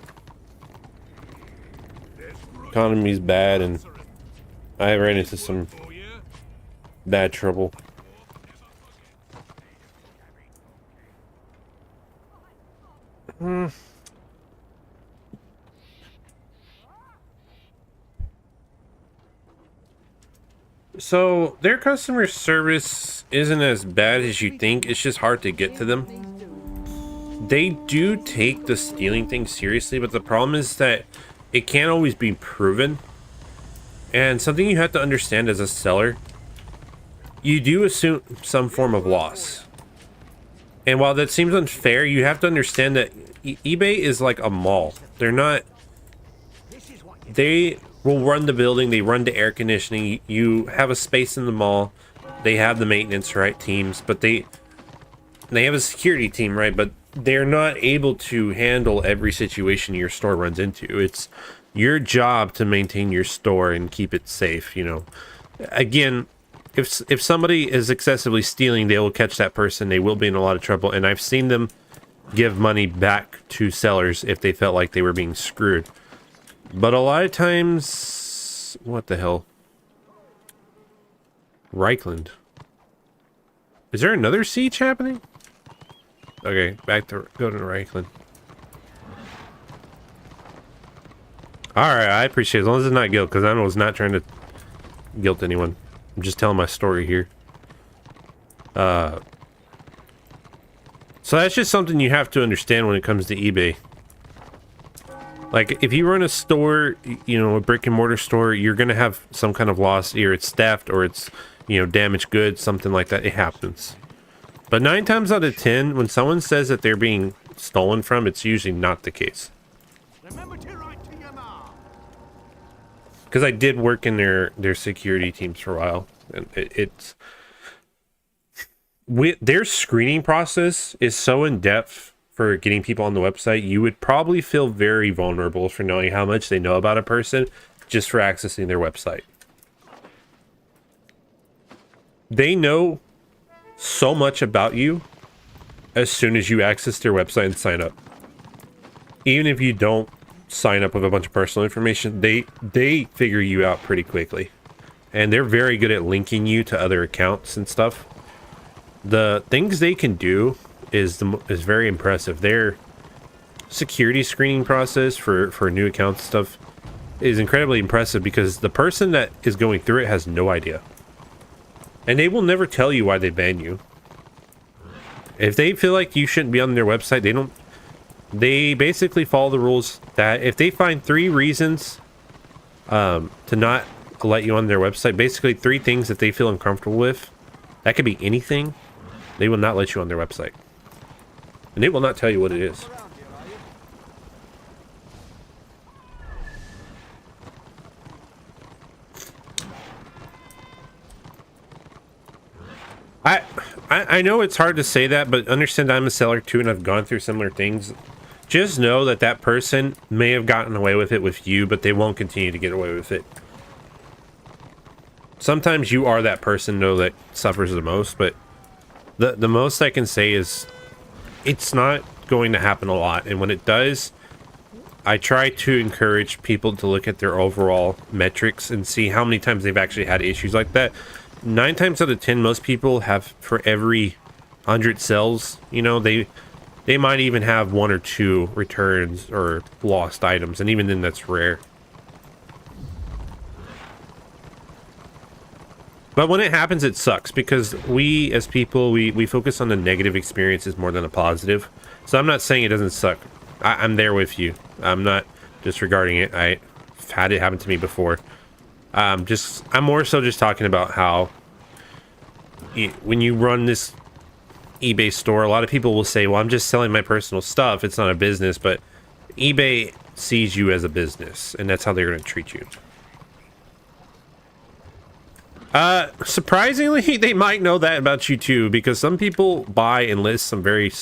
Economy's bad, and I ran into some bad trouble. So, their customer service isn't as bad as you think. It's just hard to get to them. They do take the stealing thing seriously, but the problem is that it can't always be proven. And something you have to understand as a seller, you do assume some form of loss. And while that seems unfair, you have to understand that eBay is like a mall. They're not... They will run the building, they run the air conditioning, you have a space in the mall, they have the maintenance, right, teams, but they have a security team, right, but they're not able to handle every situation your store runs into. It's your job to maintain your store and keep it safe, you know. Again, if somebody is excessively stealing, they will catch that person, they will be in a lot of trouble, and I've seen them give money back to sellers if they felt like they were being screwed. But a lot of times... What the hell? Reichland. Is there another siege happening? Okay, back to... Go to Reichland. Alright, I appreciate it. As long as it's not guilt, because I was not trying to guilt anyone. I'm just telling my story here. So that's just something you have to understand when it comes to eBay. Like, if you run a store, you know, a brick and mortar store, you're going to have some kind of loss. Either it's theft or it's, you know, damaged goods, something like that. It happens. But 9 times out of 10, when someone says that they're being stolen from, it's usually not the case. Because I did work in their security teams for a while. And it's... Their screening process is so in-depth for getting people on the website, you would probably feel very vulnerable for knowing how much they know about a person just for accessing their website. They know so much about you as soon as you access their website and sign up. Even if you don't sign up with a bunch of personal information, they figure you out pretty quickly. And they're very good at linking you to other accounts and stuff. The things they can do is very impressive. Their security screening process for new accounts and stuff is incredibly impressive because the person that is going through it has no idea. And they will never tell you why they ban you. If they feel like you shouldn't be on their website, they basically follow the rules that if they find 3 reasons to not let you on their website, basically 3 things that they feel uncomfortable with, that could be anything, they will not let you on their website. And they will not tell you what it is. I know it's hard to say that, but understand I'm a seller too, and I've gone through similar things. Just know that that person may have gotten away with it with you, but they won't continue to get away with it. Sometimes you are that person, though, that suffers the most, but the most I can say is it's not going to happen a lot. And when it does, I try to encourage people to look at their overall metrics and see how many times they've actually had issues like that. 9 times out of 10, most people have, for every 100 sales, you know, they might even have 1 or 2 returns or lost items, and even then that's rare. But when it happens, it sucks because we as people, we focus on the negative experiences more than the positive. So I'm not saying it doesn't suck. I'm there with you. I'm not disregarding it. I've had it happen to me before. I'm more so just talking about how when you run this eBay store, a lot of people will say, well, I'm just selling my personal stuff. It's not a business, but eBay sees you as a business, and that's how they're going to treat you. Surprisingly, they might know that about you too, because some people buy and list some very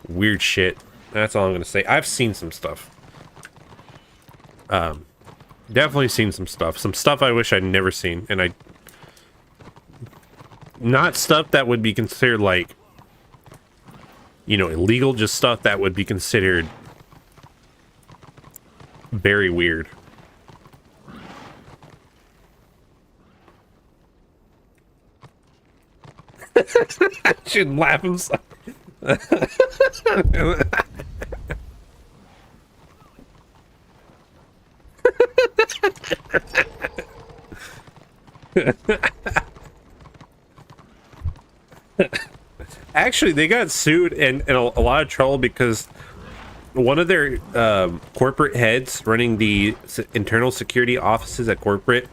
weird shit. That's all I'm going to say. I've seen some stuff. Definitely seen some stuff. Some stuff I wish I'd never seen, and not stuff that would be considered, like, you know, illegal, just stuff that would be considered very weird. I should laugh himself. Actually, they got sued and in a lot of trouble because one of their corporate heads running the internal security offices at corporate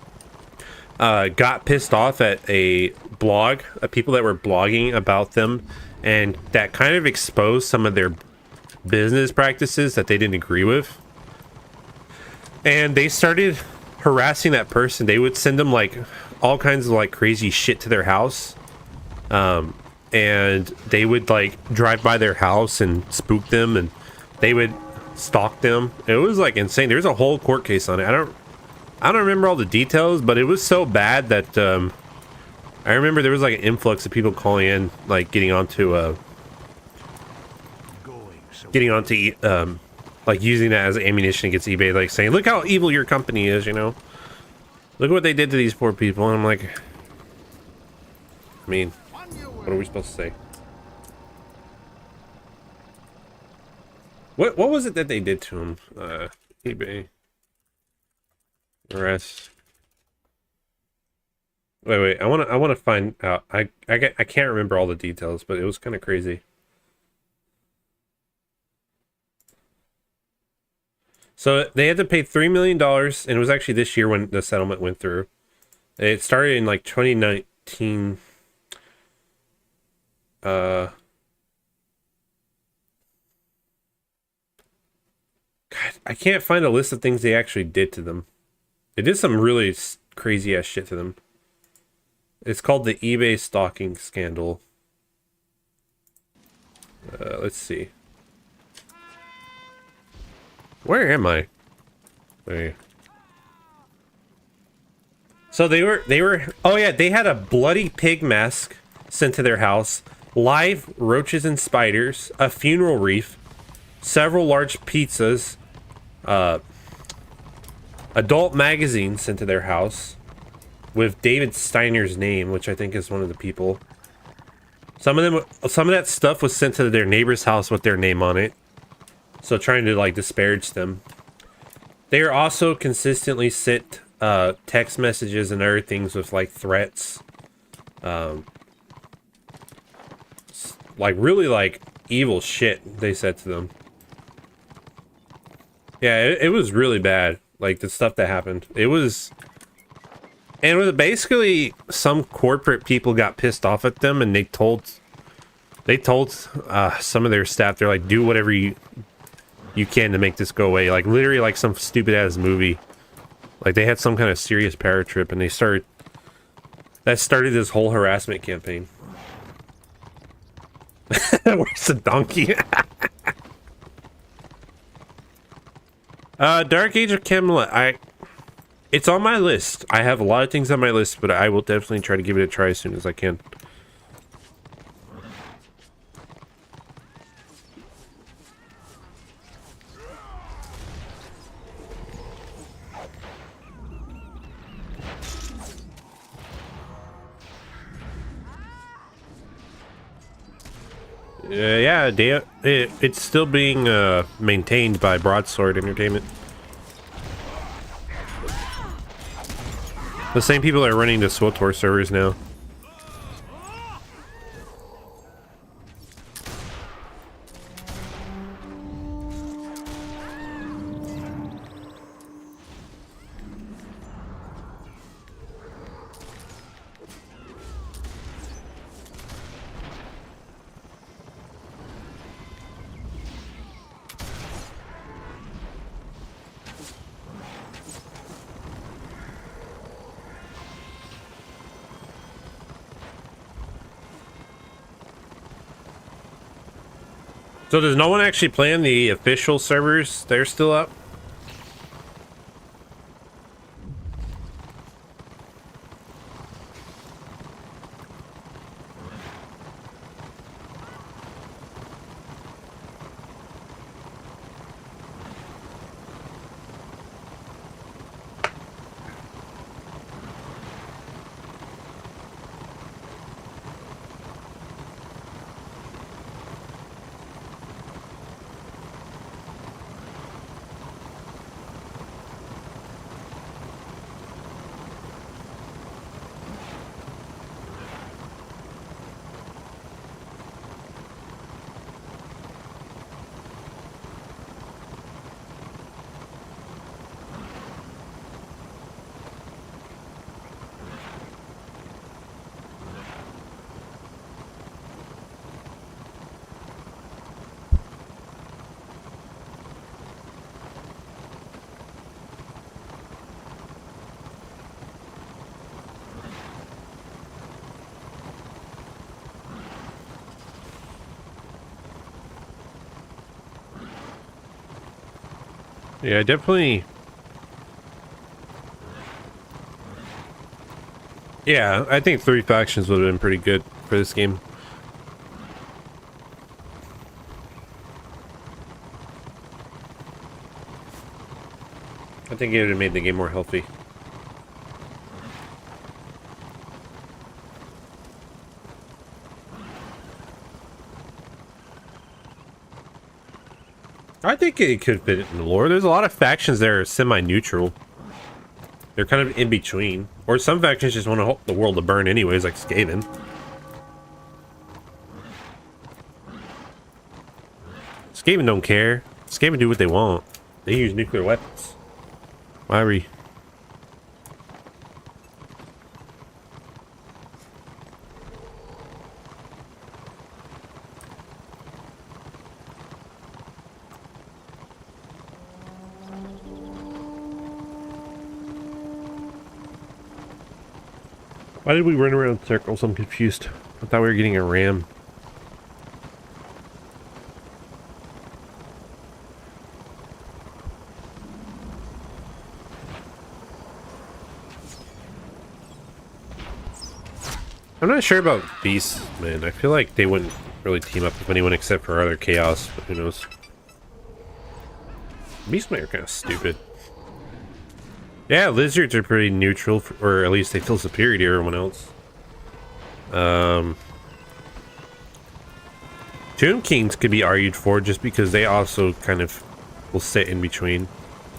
got pissed off at a blog, people that were blogging about them, and that kind of exposed some of their business practices that they didn't agree with. And they started harassing that person. They would send them like all kinds of like crazy shit to their house. And they would like drive by their house and spook them, and they would stalk them. It was like insane. There's a whole court case on it. I don't remember all the details, but it was so bad that I remember there was like an influx of people calling in, like getting onto like using that as ammunition against eBay, like saying, look how evil your company is, you know, look what they did to these poor people. And I'm like, I mean, what are we supposed to say? What was it that they did to him? eBay arrest. Wait, I want to find out. I can't remember all the details, but it was kind of crazy. So they had to pay $3 million, and it was actually this year when the settlement went through. It started in like 2019. God, I can't find a list of things they actually did to them. They did some really crazy ass shit to them. It's called the eBay stalking scandal. Let's see. Where am I? There. So they were. Oh yeah, they had a bloody pig mask sent to their house, live roaches and spiders, a funeral wreath, several large pizzas, adult magazines sent to their house with David Steiner's name, which I think is one of the people. Some of that stuff was sent to their neighbor's house with their name on it. So trying to like disparage them. They are also consistently sent text messages and other things with like threats. Like really like evil shit they said to them. Yeah, it was really bad. Like the stuff that happened. It was... And with basically some corporate people got pissed off at them, and they told some of their staff, they're like, do whatever you can to make this go away. Like literally like some stupid ass movie. Like they had some kind of serious power trip, and that started this whole harassment campaign. Where's the donkey? Dark Age of Camelot. It's on my list. I have a lot of things on my list, but I will definitely try to give it a try as soon as I can. Yeah, it's still being maintained by Broadsword Entertainment. The same people that are running the SWTOR servers now. So does no one actually play on the official servers? They're still up? Yeah, definitely. Yeah, I think 3 factions would have been pretty good for this game. I think it would have made the game more healthy. I think it could fit in the lore. There's a lot of factions that are semi-neutral. They're kind of in between. Or some factions just want to the world to burn anyways, like Skaven. Skaven don't care. Skaven do what they want. They use nuclear weapons. Why are we... Why did we run around in circles? I'm confused. I thought we were getting a ram. I'm not sure about Beasts, man. I feel like they wouldn't really team up with anyone except for other Chaos, but who knows. Beastmen are kind of stupid. Yeah, lizards are pretty neutral, or at least they feel superior to everyone else. Tomb Kings could be argued for just because they also kind of will sit in between.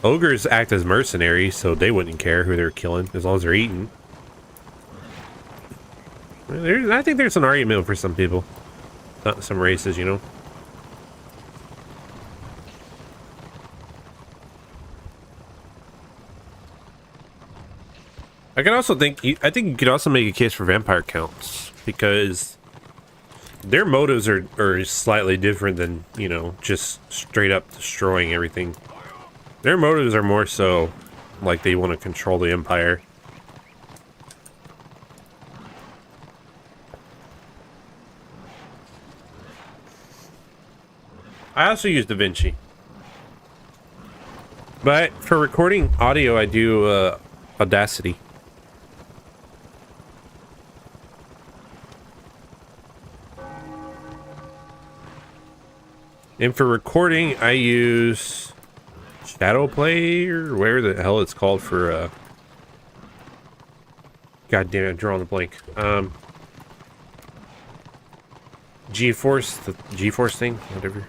Ogres act as mercenaries, so they wouldn't care who they're killing as long as they're eating. I think there's an argument for some people, not some races, you know. I can also think, I think you could also make a case for vampire counts, because their motives are slightly different than, you know, just straight up destroying everything. Their motives are more so like they want to control the empire. I also use DaVinci, but for recording audio I do Audacity. And for recording, I use Shadowplay, or whatever the hell it's called for, God damn it, I'm drawing a blank. GeForce, the GeForce thing, whatever.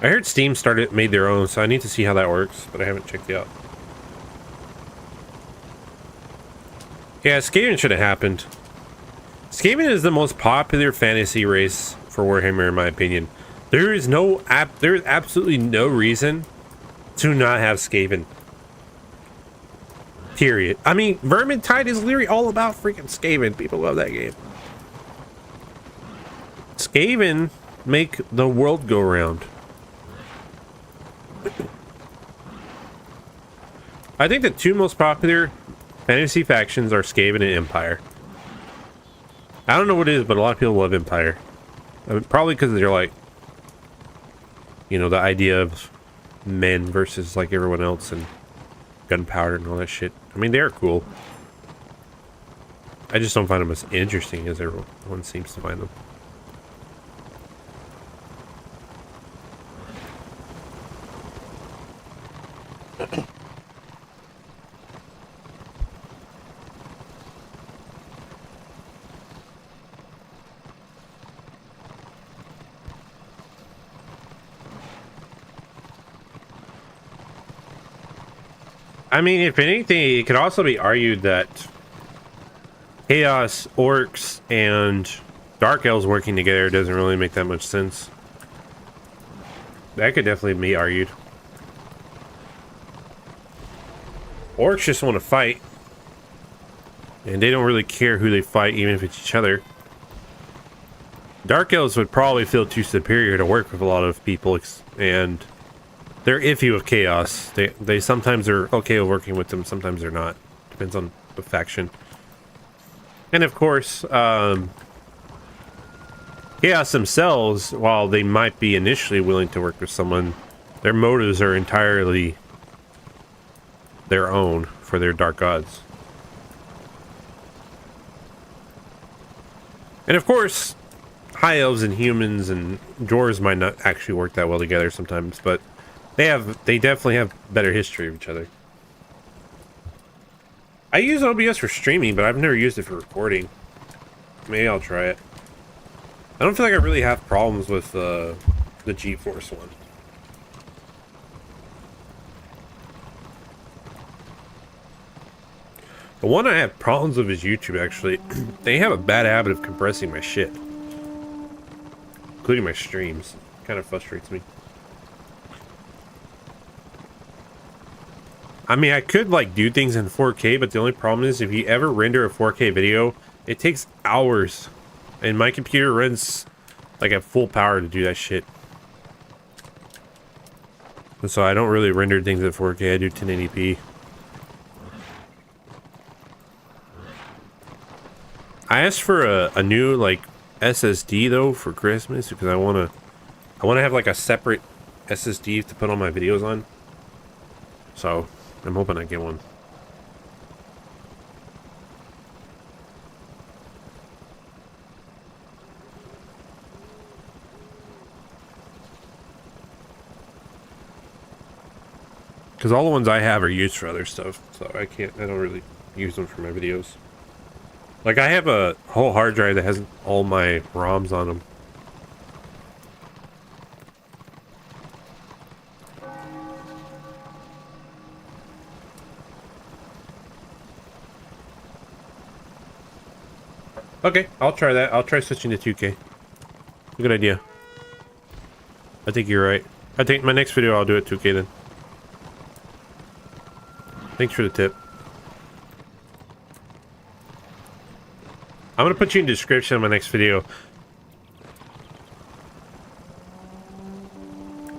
I heard Steam made their own, so I need to see how that works, but I haven't checked it out. Yeah, Skaven should have happened. Skaven is the most popular fantasy race for Warhammer, in my opinion. There is absolutely no reason to not have Skaven. Period. I mean, Vermintide is literally all about freaking Skaven. People love that game. Skaven make the world go round. I think the two most popular fantasy factions are Skaven and Empire. I don't know what it is, but a lot of people love Empire. I mean, probably because they're like You know, the idea of men versus like everyone else and gunpowder and all that shit. I mean, they're cool. I just don't find them as interesting as everyone seems to find them. I mean, if anything, it could also be argued that Chaos, Orcs, and Dark Elves working together doesn't really make that much sense. That could definitely be argued. Orcs just want to fight. And they don't really care who they fight, even if it's each other. Dark Elves would probably feel too superior to work with a lot of people, and they're iffy with Chaos. They sometimes are okay with working with them, sometimes they're not. Depends on the faction. And of course, Chaos themselves, while they might be initially willing to work with someone, their motives are entirely their own for their dark gods. And of course, high elves and humans and dwarves might not actually work that well together sometimes, but they definitely have better history of each other. I use OBS for streaming, but I've never used it for recording. Maybe I'll try it. I don't feel like I really have problems with the GeForce one. The one I have problems with is YouTube, actually. They have a bad habit of compressing my shit. Including my streams. Kind of frustrates me. I mean, I could, like, do things in 4K, but the only problem is if you ever render a 4K video, it takes hours. And my computer runs, like, at full power to do that shit. And so I don't really render things at 4K, I do 1080p. I asked for a new, like, SSD, though, for Christmas, because I want to have, like, a separate SSD to put all my videos on. So I'm hoping I get one. Because all the ones I have are used for other stuff, so I don't really use them for my videos. Like, I have a whole hard drive that has all my ROMs on them. Okay, I'll try that. I'll try switching to 2K. Good idea. I think you're right. I think my next video I'll do it 2K then. Thanks for the tip. I'm gonna put you in the description of my next video.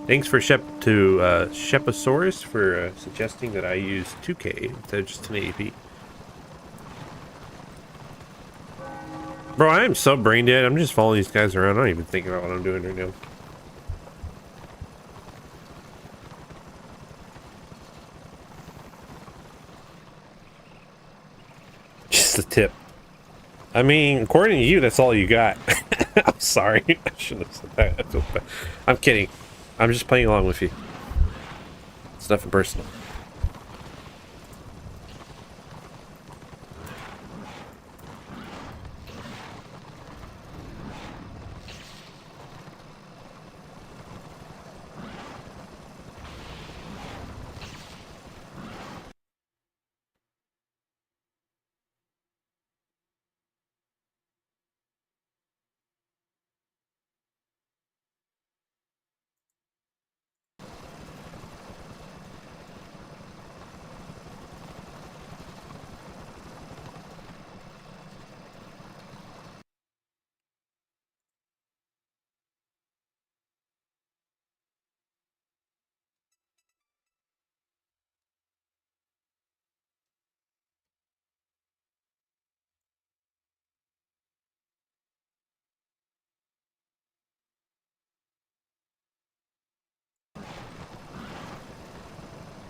Thanks for Sheposaurus for suggesting that I use 2K instead of just 1080p. Bro, I am so brain dead. I'm just following these guys around. I don't even think about what I'm doing right now. Just a tip. I mean, according to you, that's all you got. I'm sorry. I shouldn't have said that. I feel bad. I'm kidding. I'm just playing along with you. It's nothing personal.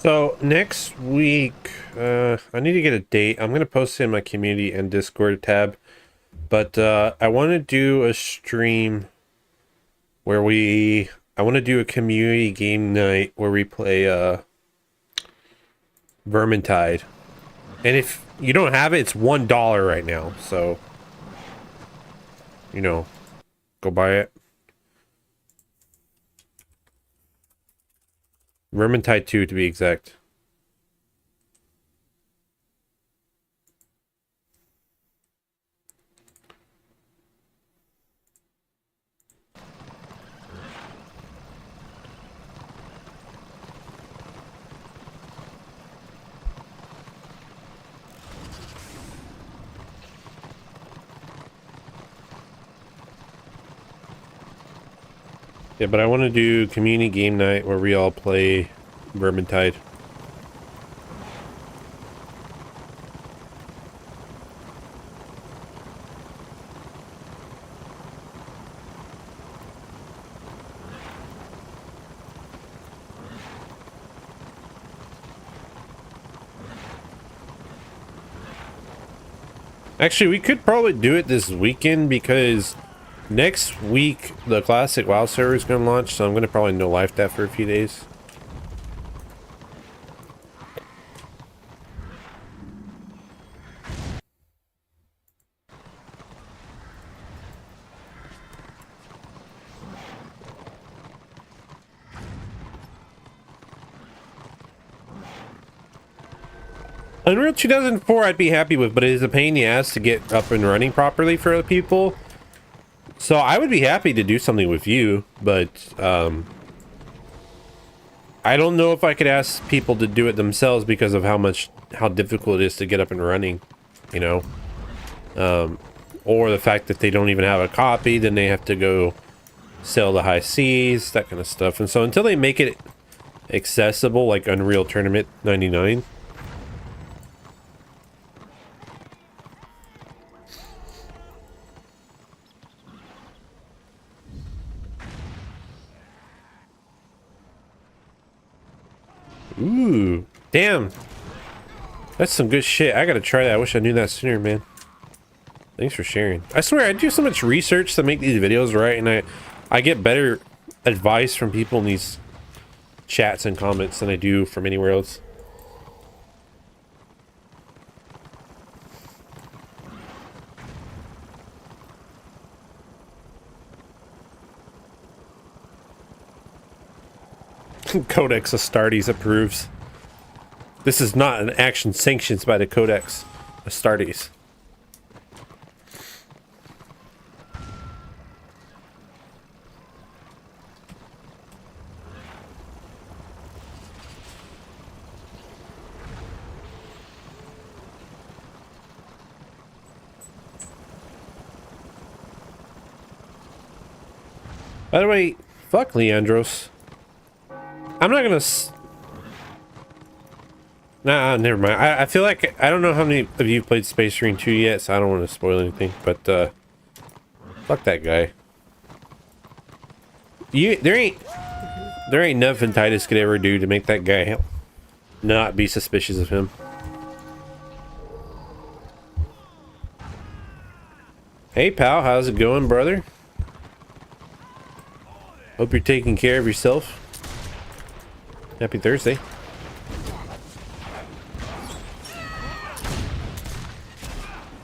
So next week, I need to get a date. I'm gonna post it in my community and Discord tab, but I want to do a stream where I want to do a community game night where we play Vermintide, and if you don't have it, it's $1 right now. So you know, go buy it. Vermintide 2 to be exact. Yeah, but I want to do community game night where we all play Vermintide. Actually, we could probably do it this weekend because next week the classic WoW server is going to launch, so I'm going to probably no life that for a few days. Unreal 2004 I'd be happy with, but it is a pain in the ass to get up and running properly for other people. So I would be happy to do something with you, but I don't know if I could ask people to do it themselves because of how difficult it is to get up and running, you know. Or the fact that they don't even have a copy, then they have to go sell the high seas, that kind of stuff. And so until they make it accessible, like Unreal Tournament 99. Ooh, damn. That's some good shit. I gotta try that. I wish I knew that sooner, man. Thanks for sharing. I swear, I do so much research to make these videos, right? And I get better advice from people in these chats and comments than I do from anywhere else. Codex Astartes approves. This is not an action sanctioned by the Codex Astartes. By the way, fuck Leandros. I'm not gonna nah, never mind. I feel like I don't know how many of you played Space Marine 2 yet, so I don't want to spoil anything, but fuck that guy. There ain't nothing Titus could ever do to make that guy not be suspicious of him. Hey pal, how's it going, brother? Hope you're taking care of yourself. Happy Thursday.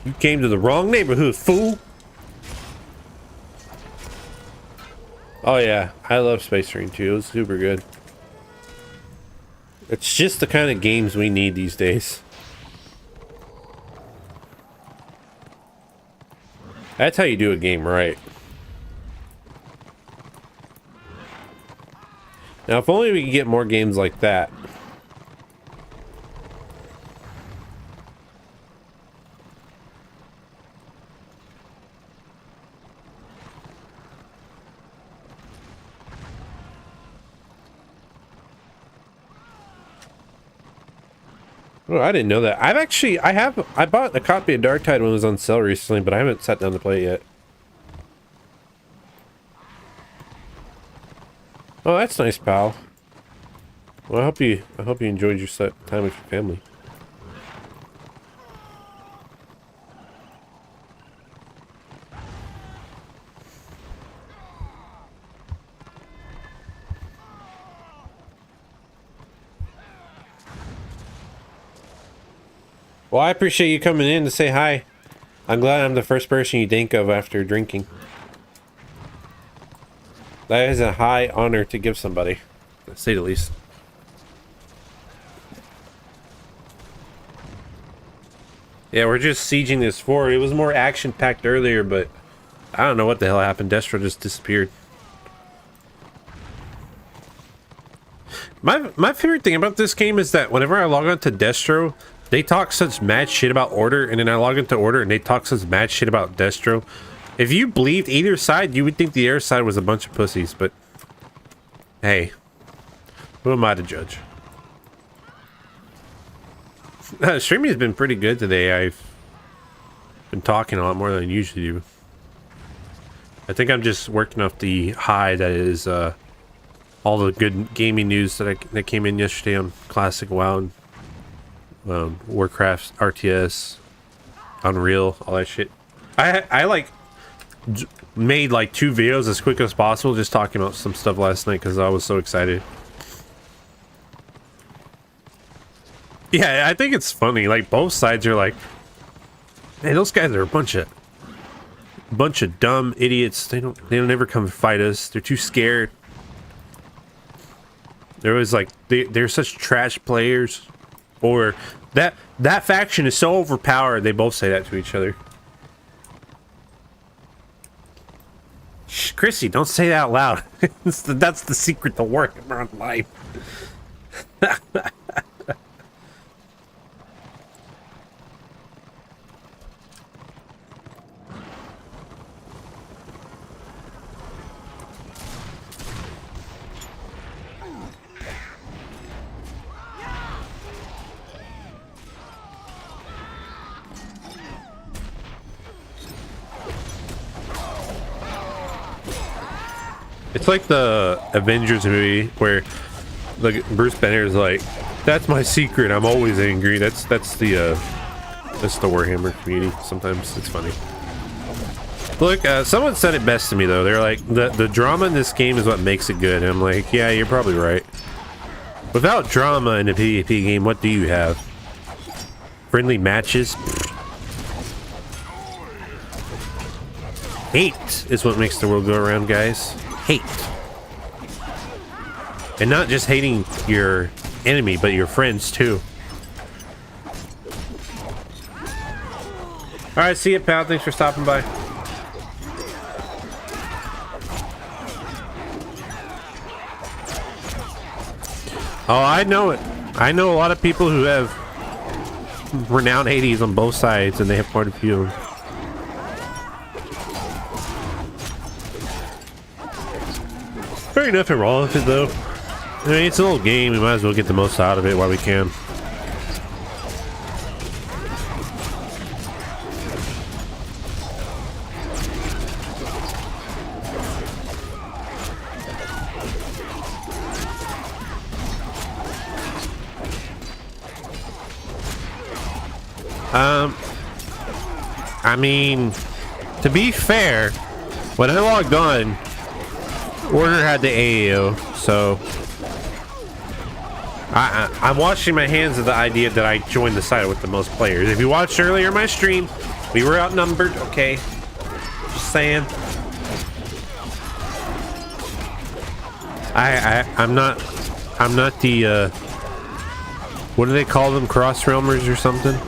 You came to the wrong neighborhood, fool. Oh yeah, I love Space Marine 2. It was super good. It's just the kind of games we need these days. That's how you do a game right. Now, if only we could get more games like that. Oh, I didn't know that. I bought a copy of Dark Tide when it was on sale recently, but I haven't sat down to play it yet. Oh, that's nice, pal. Well, I hope you enjoyed your time with your family. Well, I appreciate you coming in to say hi. I'm glad I'm the first person you think of after drinking. That is a high honor to give somebody, to say the least. Yeah, we're just sieging this fort. It was more action-packed earlier, but I don't know what the hell happened. Destro just disappeared. My favorite thing about this game is that whenever I log on to Destro, they talk such mad shit about Order, and then I log into Order and they talk such mad shit about Destro. If you believed either side, you would think the other side was a bunch of pussies, but hey, who am I to judge? Streaming has been pretty good today. I've been talking a lot more than I usually do. I think I'm just working off the high that is all the good gaming news that came in yesterday on Classic WoW, Warcraft, RTS, Unreal, all that shit. I like made like 2 videos as quick as possible just talking about some stuff last night because I was so excited. Yeah, I think it's funny. Like both sides are like, man, those guys are a bunch of dumb idiots. They don't ever come fight us. They're too scared. There was like they're such trash players, or that faction is so overpowered. They both say that to each other. Shh, Chrissy, don't say that out loud. That's the secret to Warhammer on life. It's like the Avengers movie where like Bruce Banner's like, "That's my secret. I'm always angry." That's the Warhammer community. Sometimes it's funny. Look, someone said it best to me though. They're like, the drama in this game is what makes it good. And I'm like, yeah, you're probably right. Without drama in a PvP game, what do you have? Friendly matches? Hate is what makes the world go around, guys. Hate. And not just hating your enemy, but your friends too. Alright, see you, pal. Thanks for stopping by. Oh, I know it. I know a lot of people who have renowned 80s on both sides, and they have quite a few. There ain't nothing wrong with it, though. I mean, it's an old game. We might as well get the most out of it while we can. I mean, to be fair, when I logged on, Order had the AAO, so I'm washing my hands of the idea that I joined the side with the most players. If you watched earlier my stream, we were outnumbered, okay? Just saying. I'm not the what do they call them, cross realmers or something?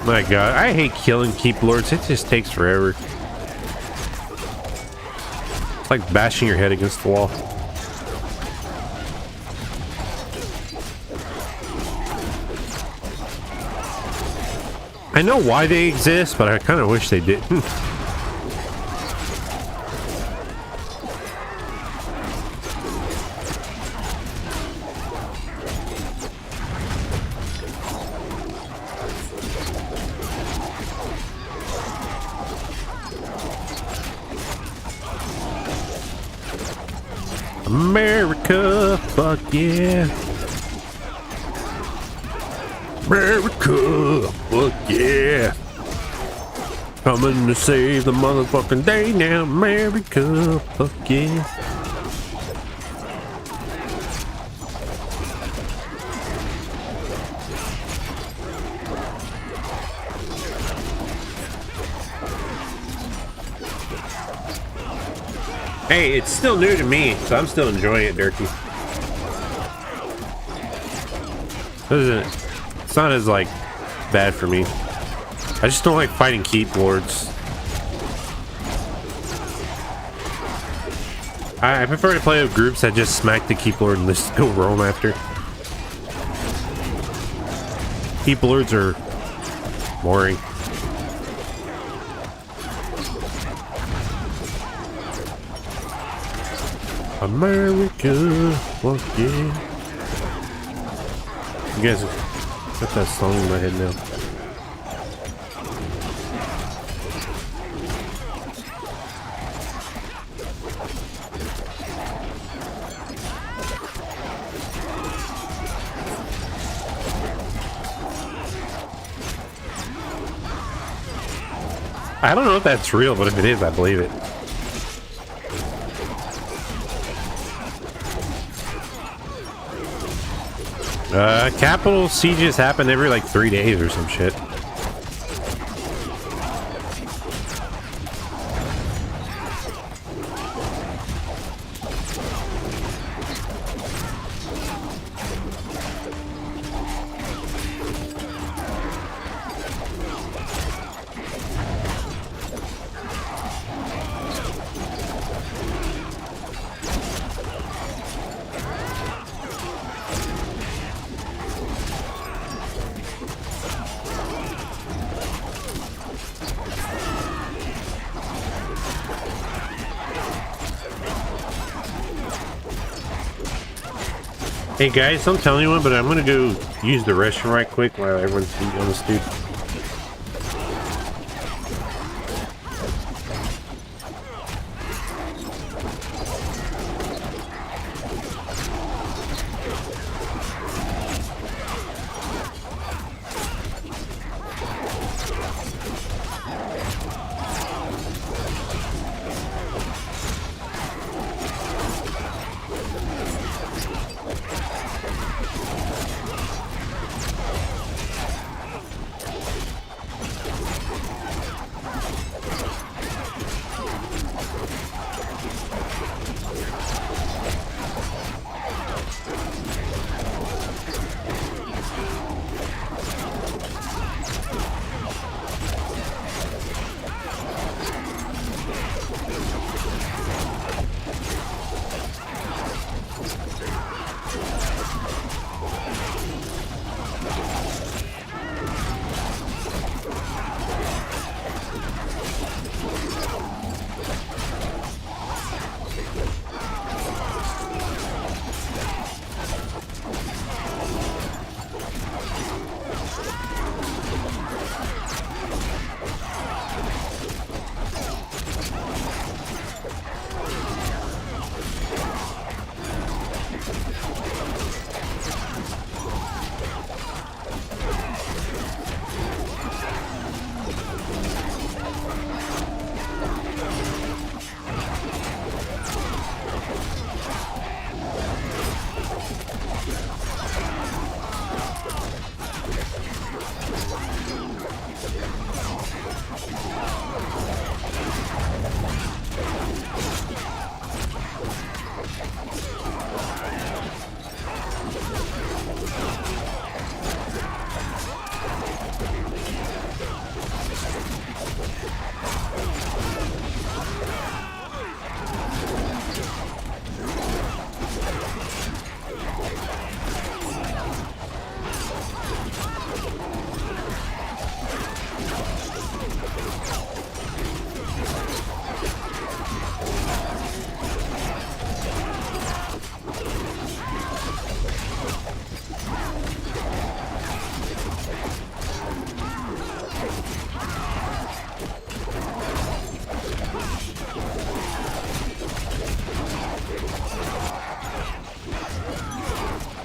My god, I hate killing keep lords. It just takes forever. It's like bashing your head against the wall. I know why they exist, but I kind of wish they didn't. America, fuck yeah. America, fuck yeah. Coming to save the motherfucking day now, America, fuck yeah. Hey, it's still new to me, so I'm still enjoying it, Durkee. It's not as, like, bad for me. I just don't like fighting keyboards. I prefer to play with groups that just smack the keyboard and just go roam after. Keyboards are boring. America, fuck yeah. You guys got that song in my head now. I don't know if that's real, but if it is, I believe it. Capital sieges happen every like 3 days or some shit. Hey guys, don't tell anyone, but I'm gonna go use the restroom right quick while everyone's eating on this dude.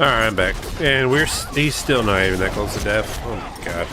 Alright, I'm back. And he's still not even that close to death. Oh my god.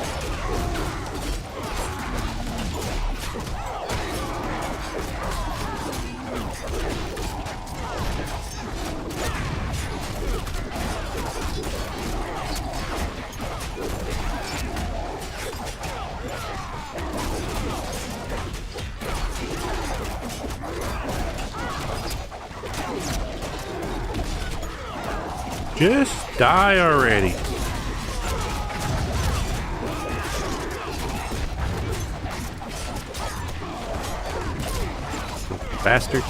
Just die already. Bastard.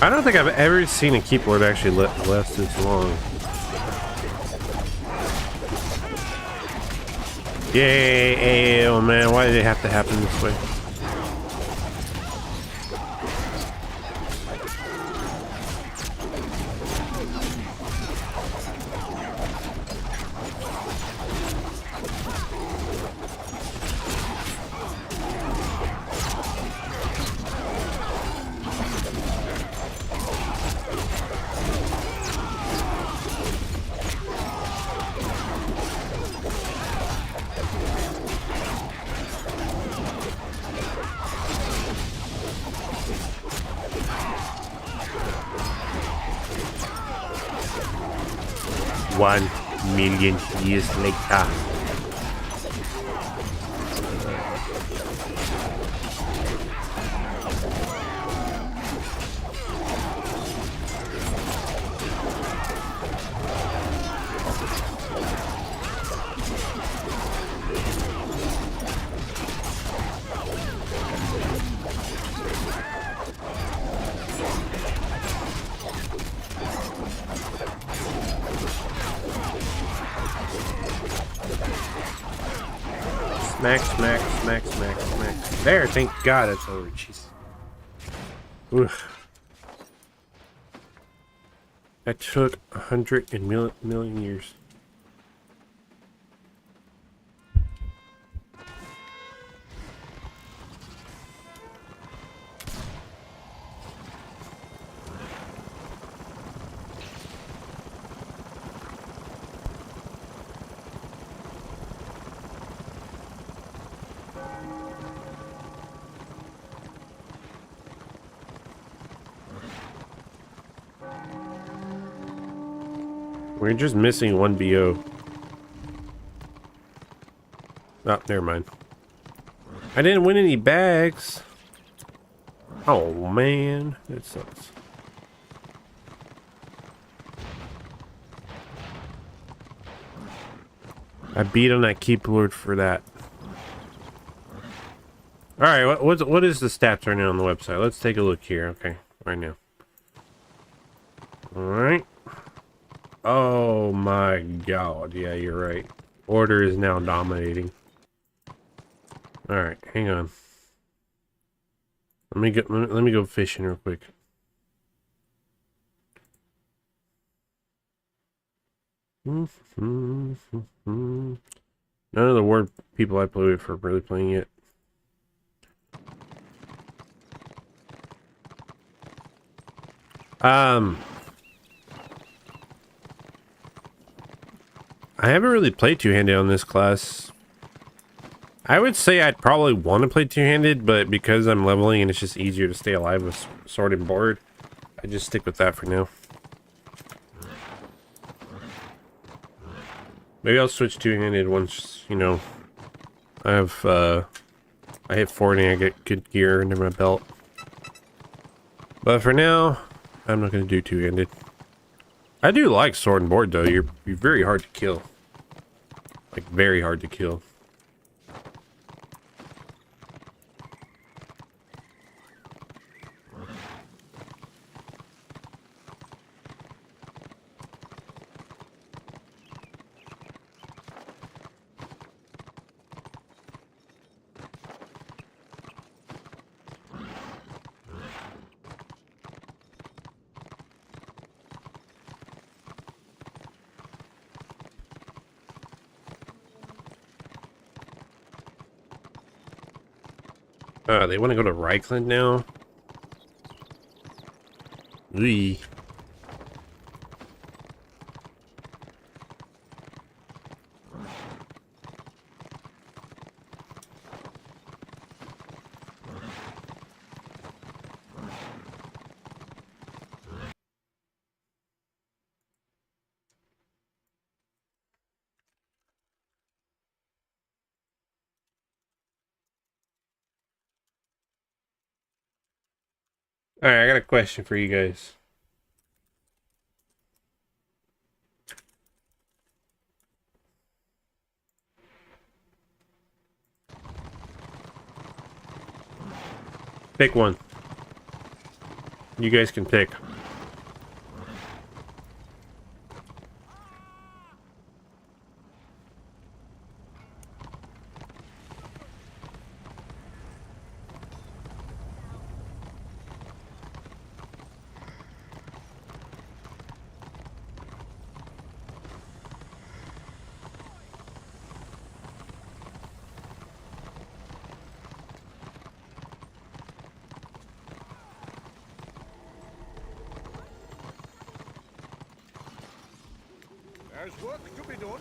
I don't think I've ever seen a keyboard actually last this long. Yay! Oh man, why did it have to happen this way? One million years later. Smack, smack, smack, smack, smack. There, thank God it's over. Jeez. Oof. That took 100 million years. We're just missing one BO. Oh, never mind. I didn't win any bags. Oh man, that sucks. I beat on that keyboard for that. All right, what is the stats right now on the website? Let's take a look here. Okay, right now. All right. Oh my God! Yeah, you're right. Order is now dominating. All right, hang on. Let me go fishing real quick. None of the word people I play with are really playing it. I haven't really played two-handed on this class. I would say I'd probably want to play two-handed, but because I'm leveling and it's just easier to stay alive with sword and board, I just stick with that for now. Maybe I'll switch two-handed once, you know, I hit 40 and I get good gear under my belt. But for now, I'm not going to do two-handed. I do like sword and board though. You're very hard to kill. Like very hard to kill. They want to go to Reichland now? Ooh. Alright, I got a question for you guys. Pick one. You guys can pick. There's work to be done.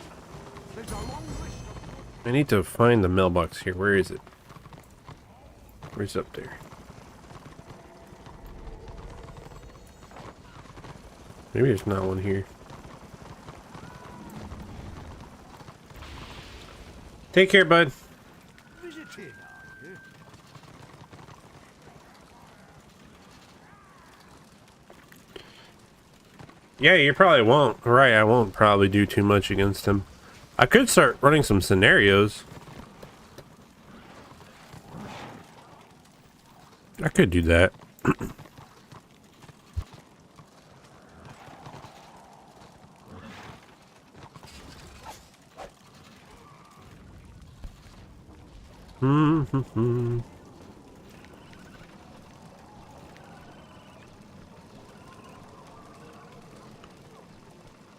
There's a long list of... I need to find the mailbox here. Where is it? Where's up there? Maybe there's not one here. Take care, bud. Visiting, are you? Yeah, you probably won't. Right, I won't probably do too much against him. I could start running some scenarios. I could do that.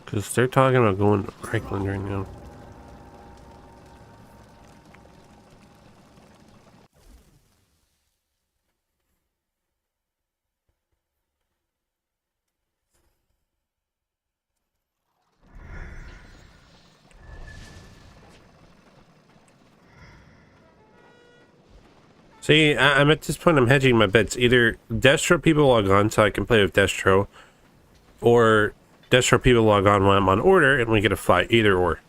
Because they're talking about going to Franklin right now. See, I'm at this point, I'm hedging my bets. Either Destro people log on so I can play with Destro, or Destro people log on when I'm on order and we get a fight. Either or.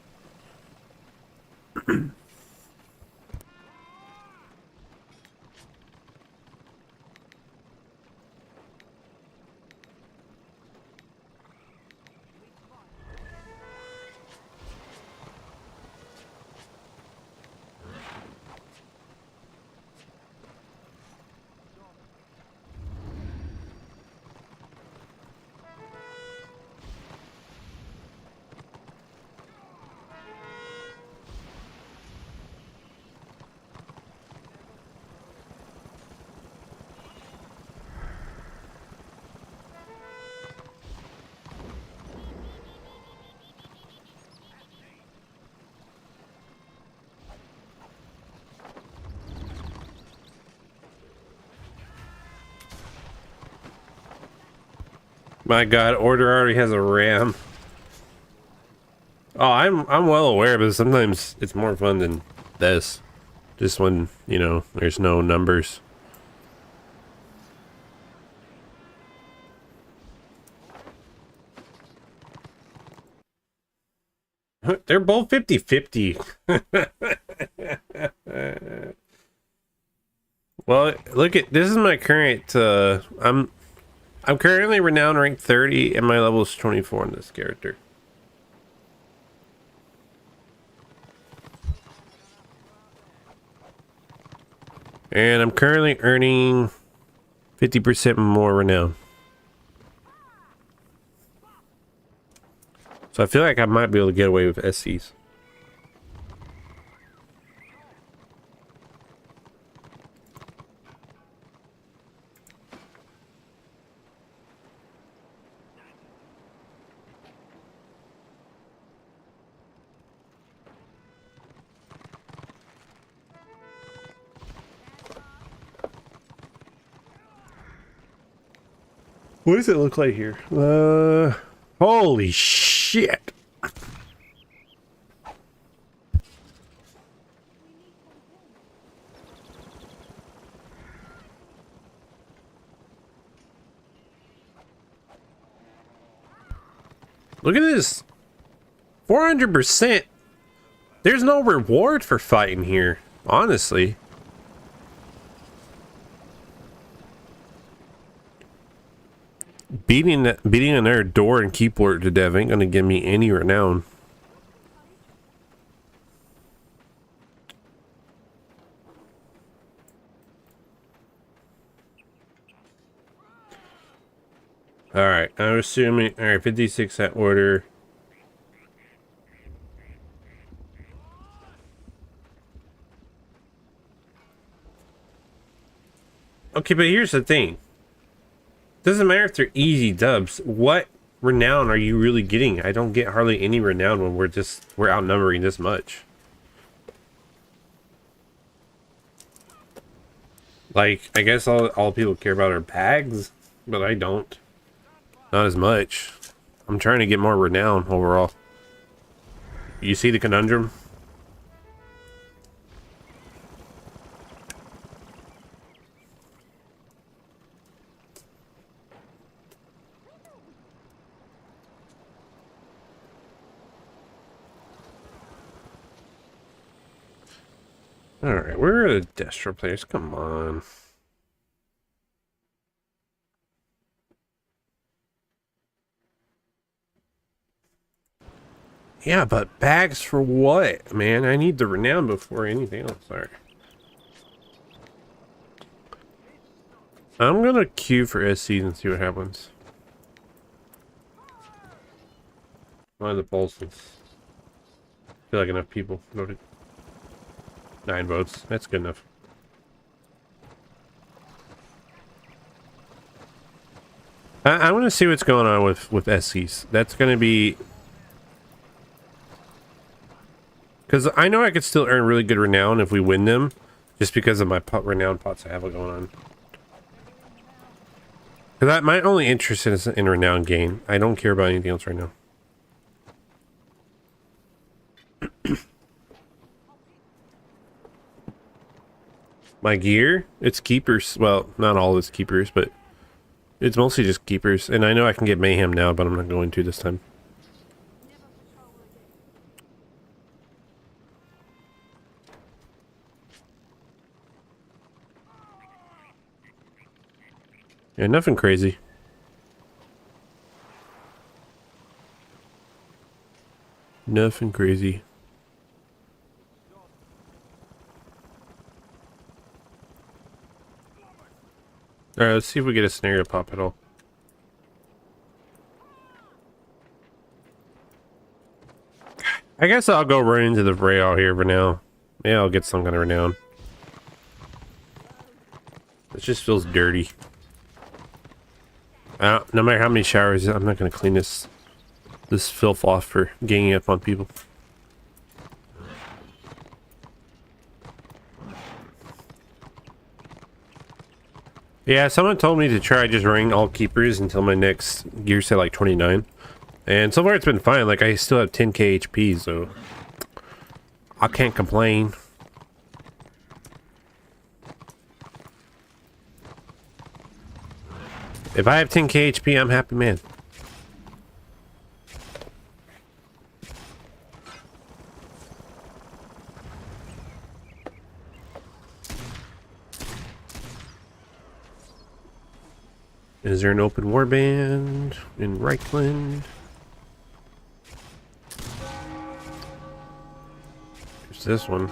My God, order already has a RAM. Oh, I'm well aware, but sometimes it's more fun than this. Just when, you know, there's no numbers. They're both 50-50. Well, look at this is my current I'm currently renowned rank 30 and my level is 24 on this character. And I'm currently earning 50% more renown. So I feel like I might be able to get away with SCs. What does it look like here? Holy shit. Look at this. 400%. There's no reward for fighting here, honestly. Beating another door and keyboard to death ain't gonna give me any renown. Alright, I'm assuming... Alright, 56 at order. Okay, but here's the thing. Doesn't matter if they're easy dubs. What renown are you really getting? I don't get hardly any renown when we're outnumbering this much. Like, I guess all people care about are bags, but I don't. Not as much. I'm trying to get more renown overall. You see the conundrum? Alright, where are the Destro players? Come on. Yeah, but bags for what, man? I need the renown before anything else. Sorry. I'm gonna queue for SC and see what happens. One of the pulses. Feel like enough people voted. 9 votes. That's good enough. I want to see what's going on with SCs. That's going to be... Because I know I could still earn really good renown if we win them. Just because of my renown pots I have going on. Because my only interest is in renown gain. I don't care about anything else right now. My gear, it's keepers. Well, not all it's keepers, but it's mostly just keepers. And I know I can get mayhem now, but I'm not going to this time. Yeah, nothing crazy. Nothing crazy. Alright, let's see if we get a scenario pop at all. I guess I'll go run into the rail here for now. Maybe I'll get some kind of renown. It just feels dirty. No matter how many showers, I'm not going to clean this filth off for ganging up on people. Yeah, someone told me to try just running all keepers until my next gear set like 29. And so far it's been fine. Like, I still have 10k HP, so I can't complain. If I have 10k HP, I'm happy, man. Is there an open warband in Reichland? There's this one.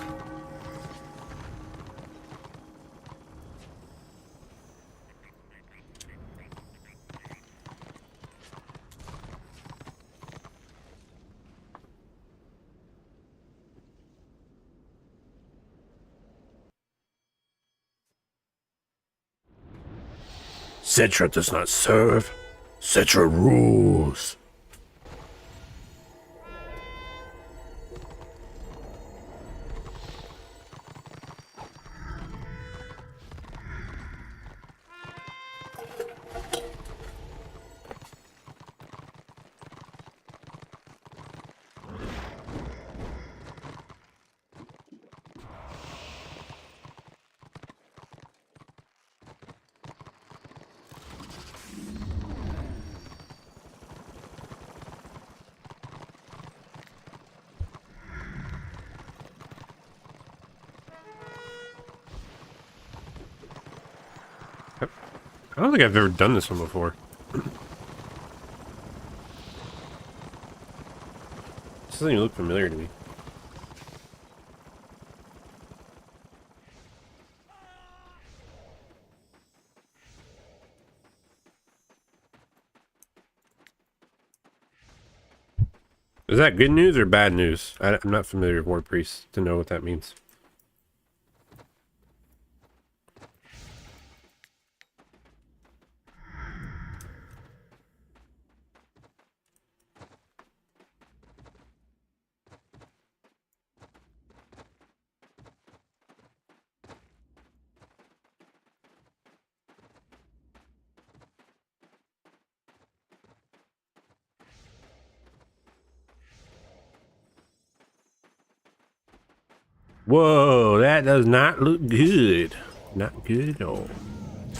Citra does not serve. Citra rules. I don't think I've ever done this one before. This doesn't even look familiar to me. Is that good news or bad news? I'm not familiar with War Priest to know what that means. Whoa, that does not look good. Not good at all.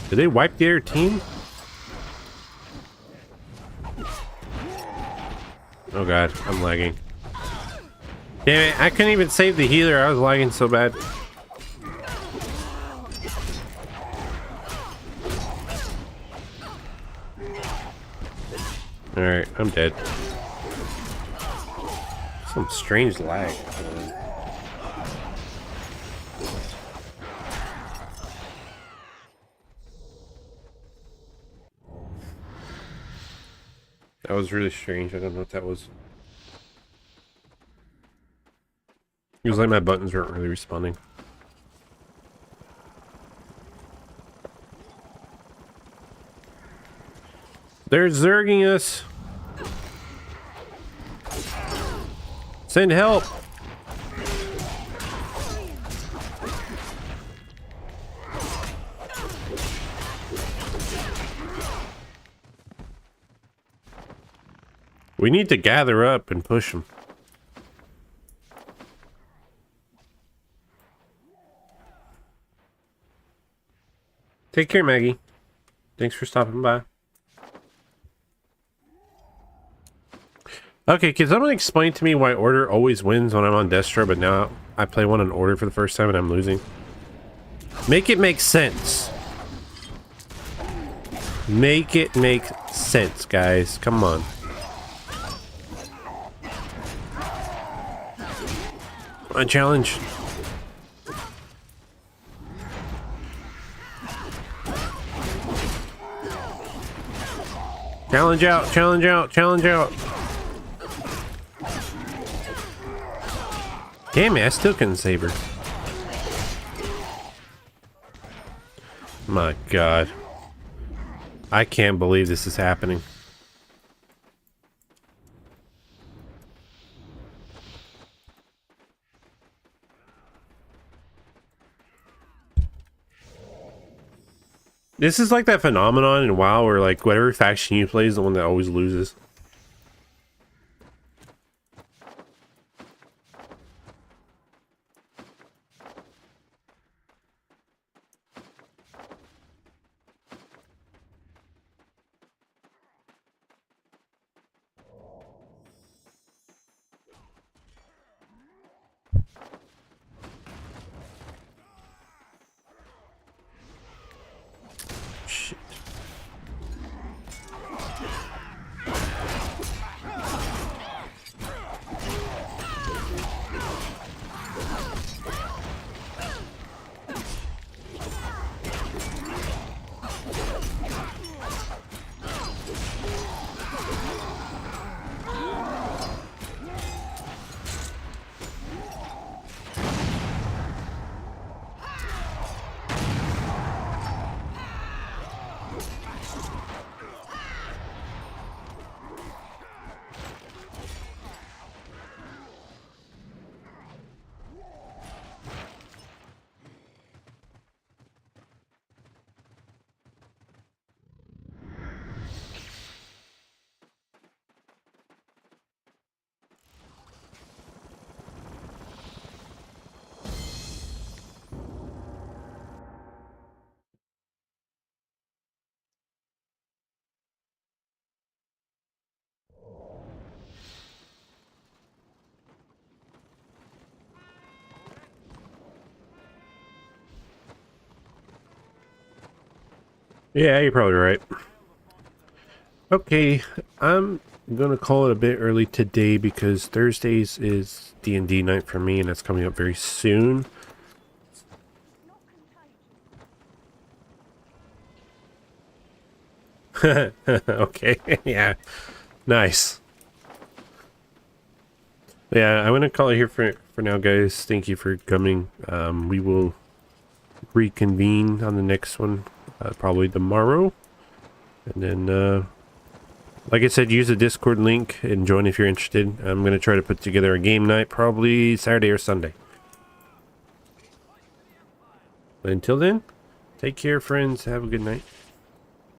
Did they wipe the other team? Oh god, I'm lagging. Damn it, I couldn't even save the healer. I was lagging so bad. Alright, I'm dead. Some strange lag. That was really strange. I don't know what that was. It was like my buttons weren't really responding. They're zerging us. Send help. We need to gather up and push them. Take care, Maggie. Thanks for stopping by. Okay, can someone explain to me why Order always wins when I'm on Destro, but now I play one on Order for the first time and I'm losing? Make it make sense. Make it make sense, guys. Come on. A challenge. Challenge out, challenge out, challenge out. Damn it, I still couldn't save her. My god. I can't believe this is happening. This is like that phenomenon in WoW where like whatever faction you play is the one that always loses. Yeah, you're probably right. Okay, I'm gonna call it a bit early today because Thursdays is D&D night for me, and that's coming up very soon. Okay, yeah, nice. Yeah, I'm gonna call it here for now, guys. Thank you for coming. We will reconvene on the next one, probably tomorrow, and then like I said, use the Discord link and join if you're interested. I'm going to try to put together a game night probably Saturday or Sunday. But until then, take care, friends. Have a good night.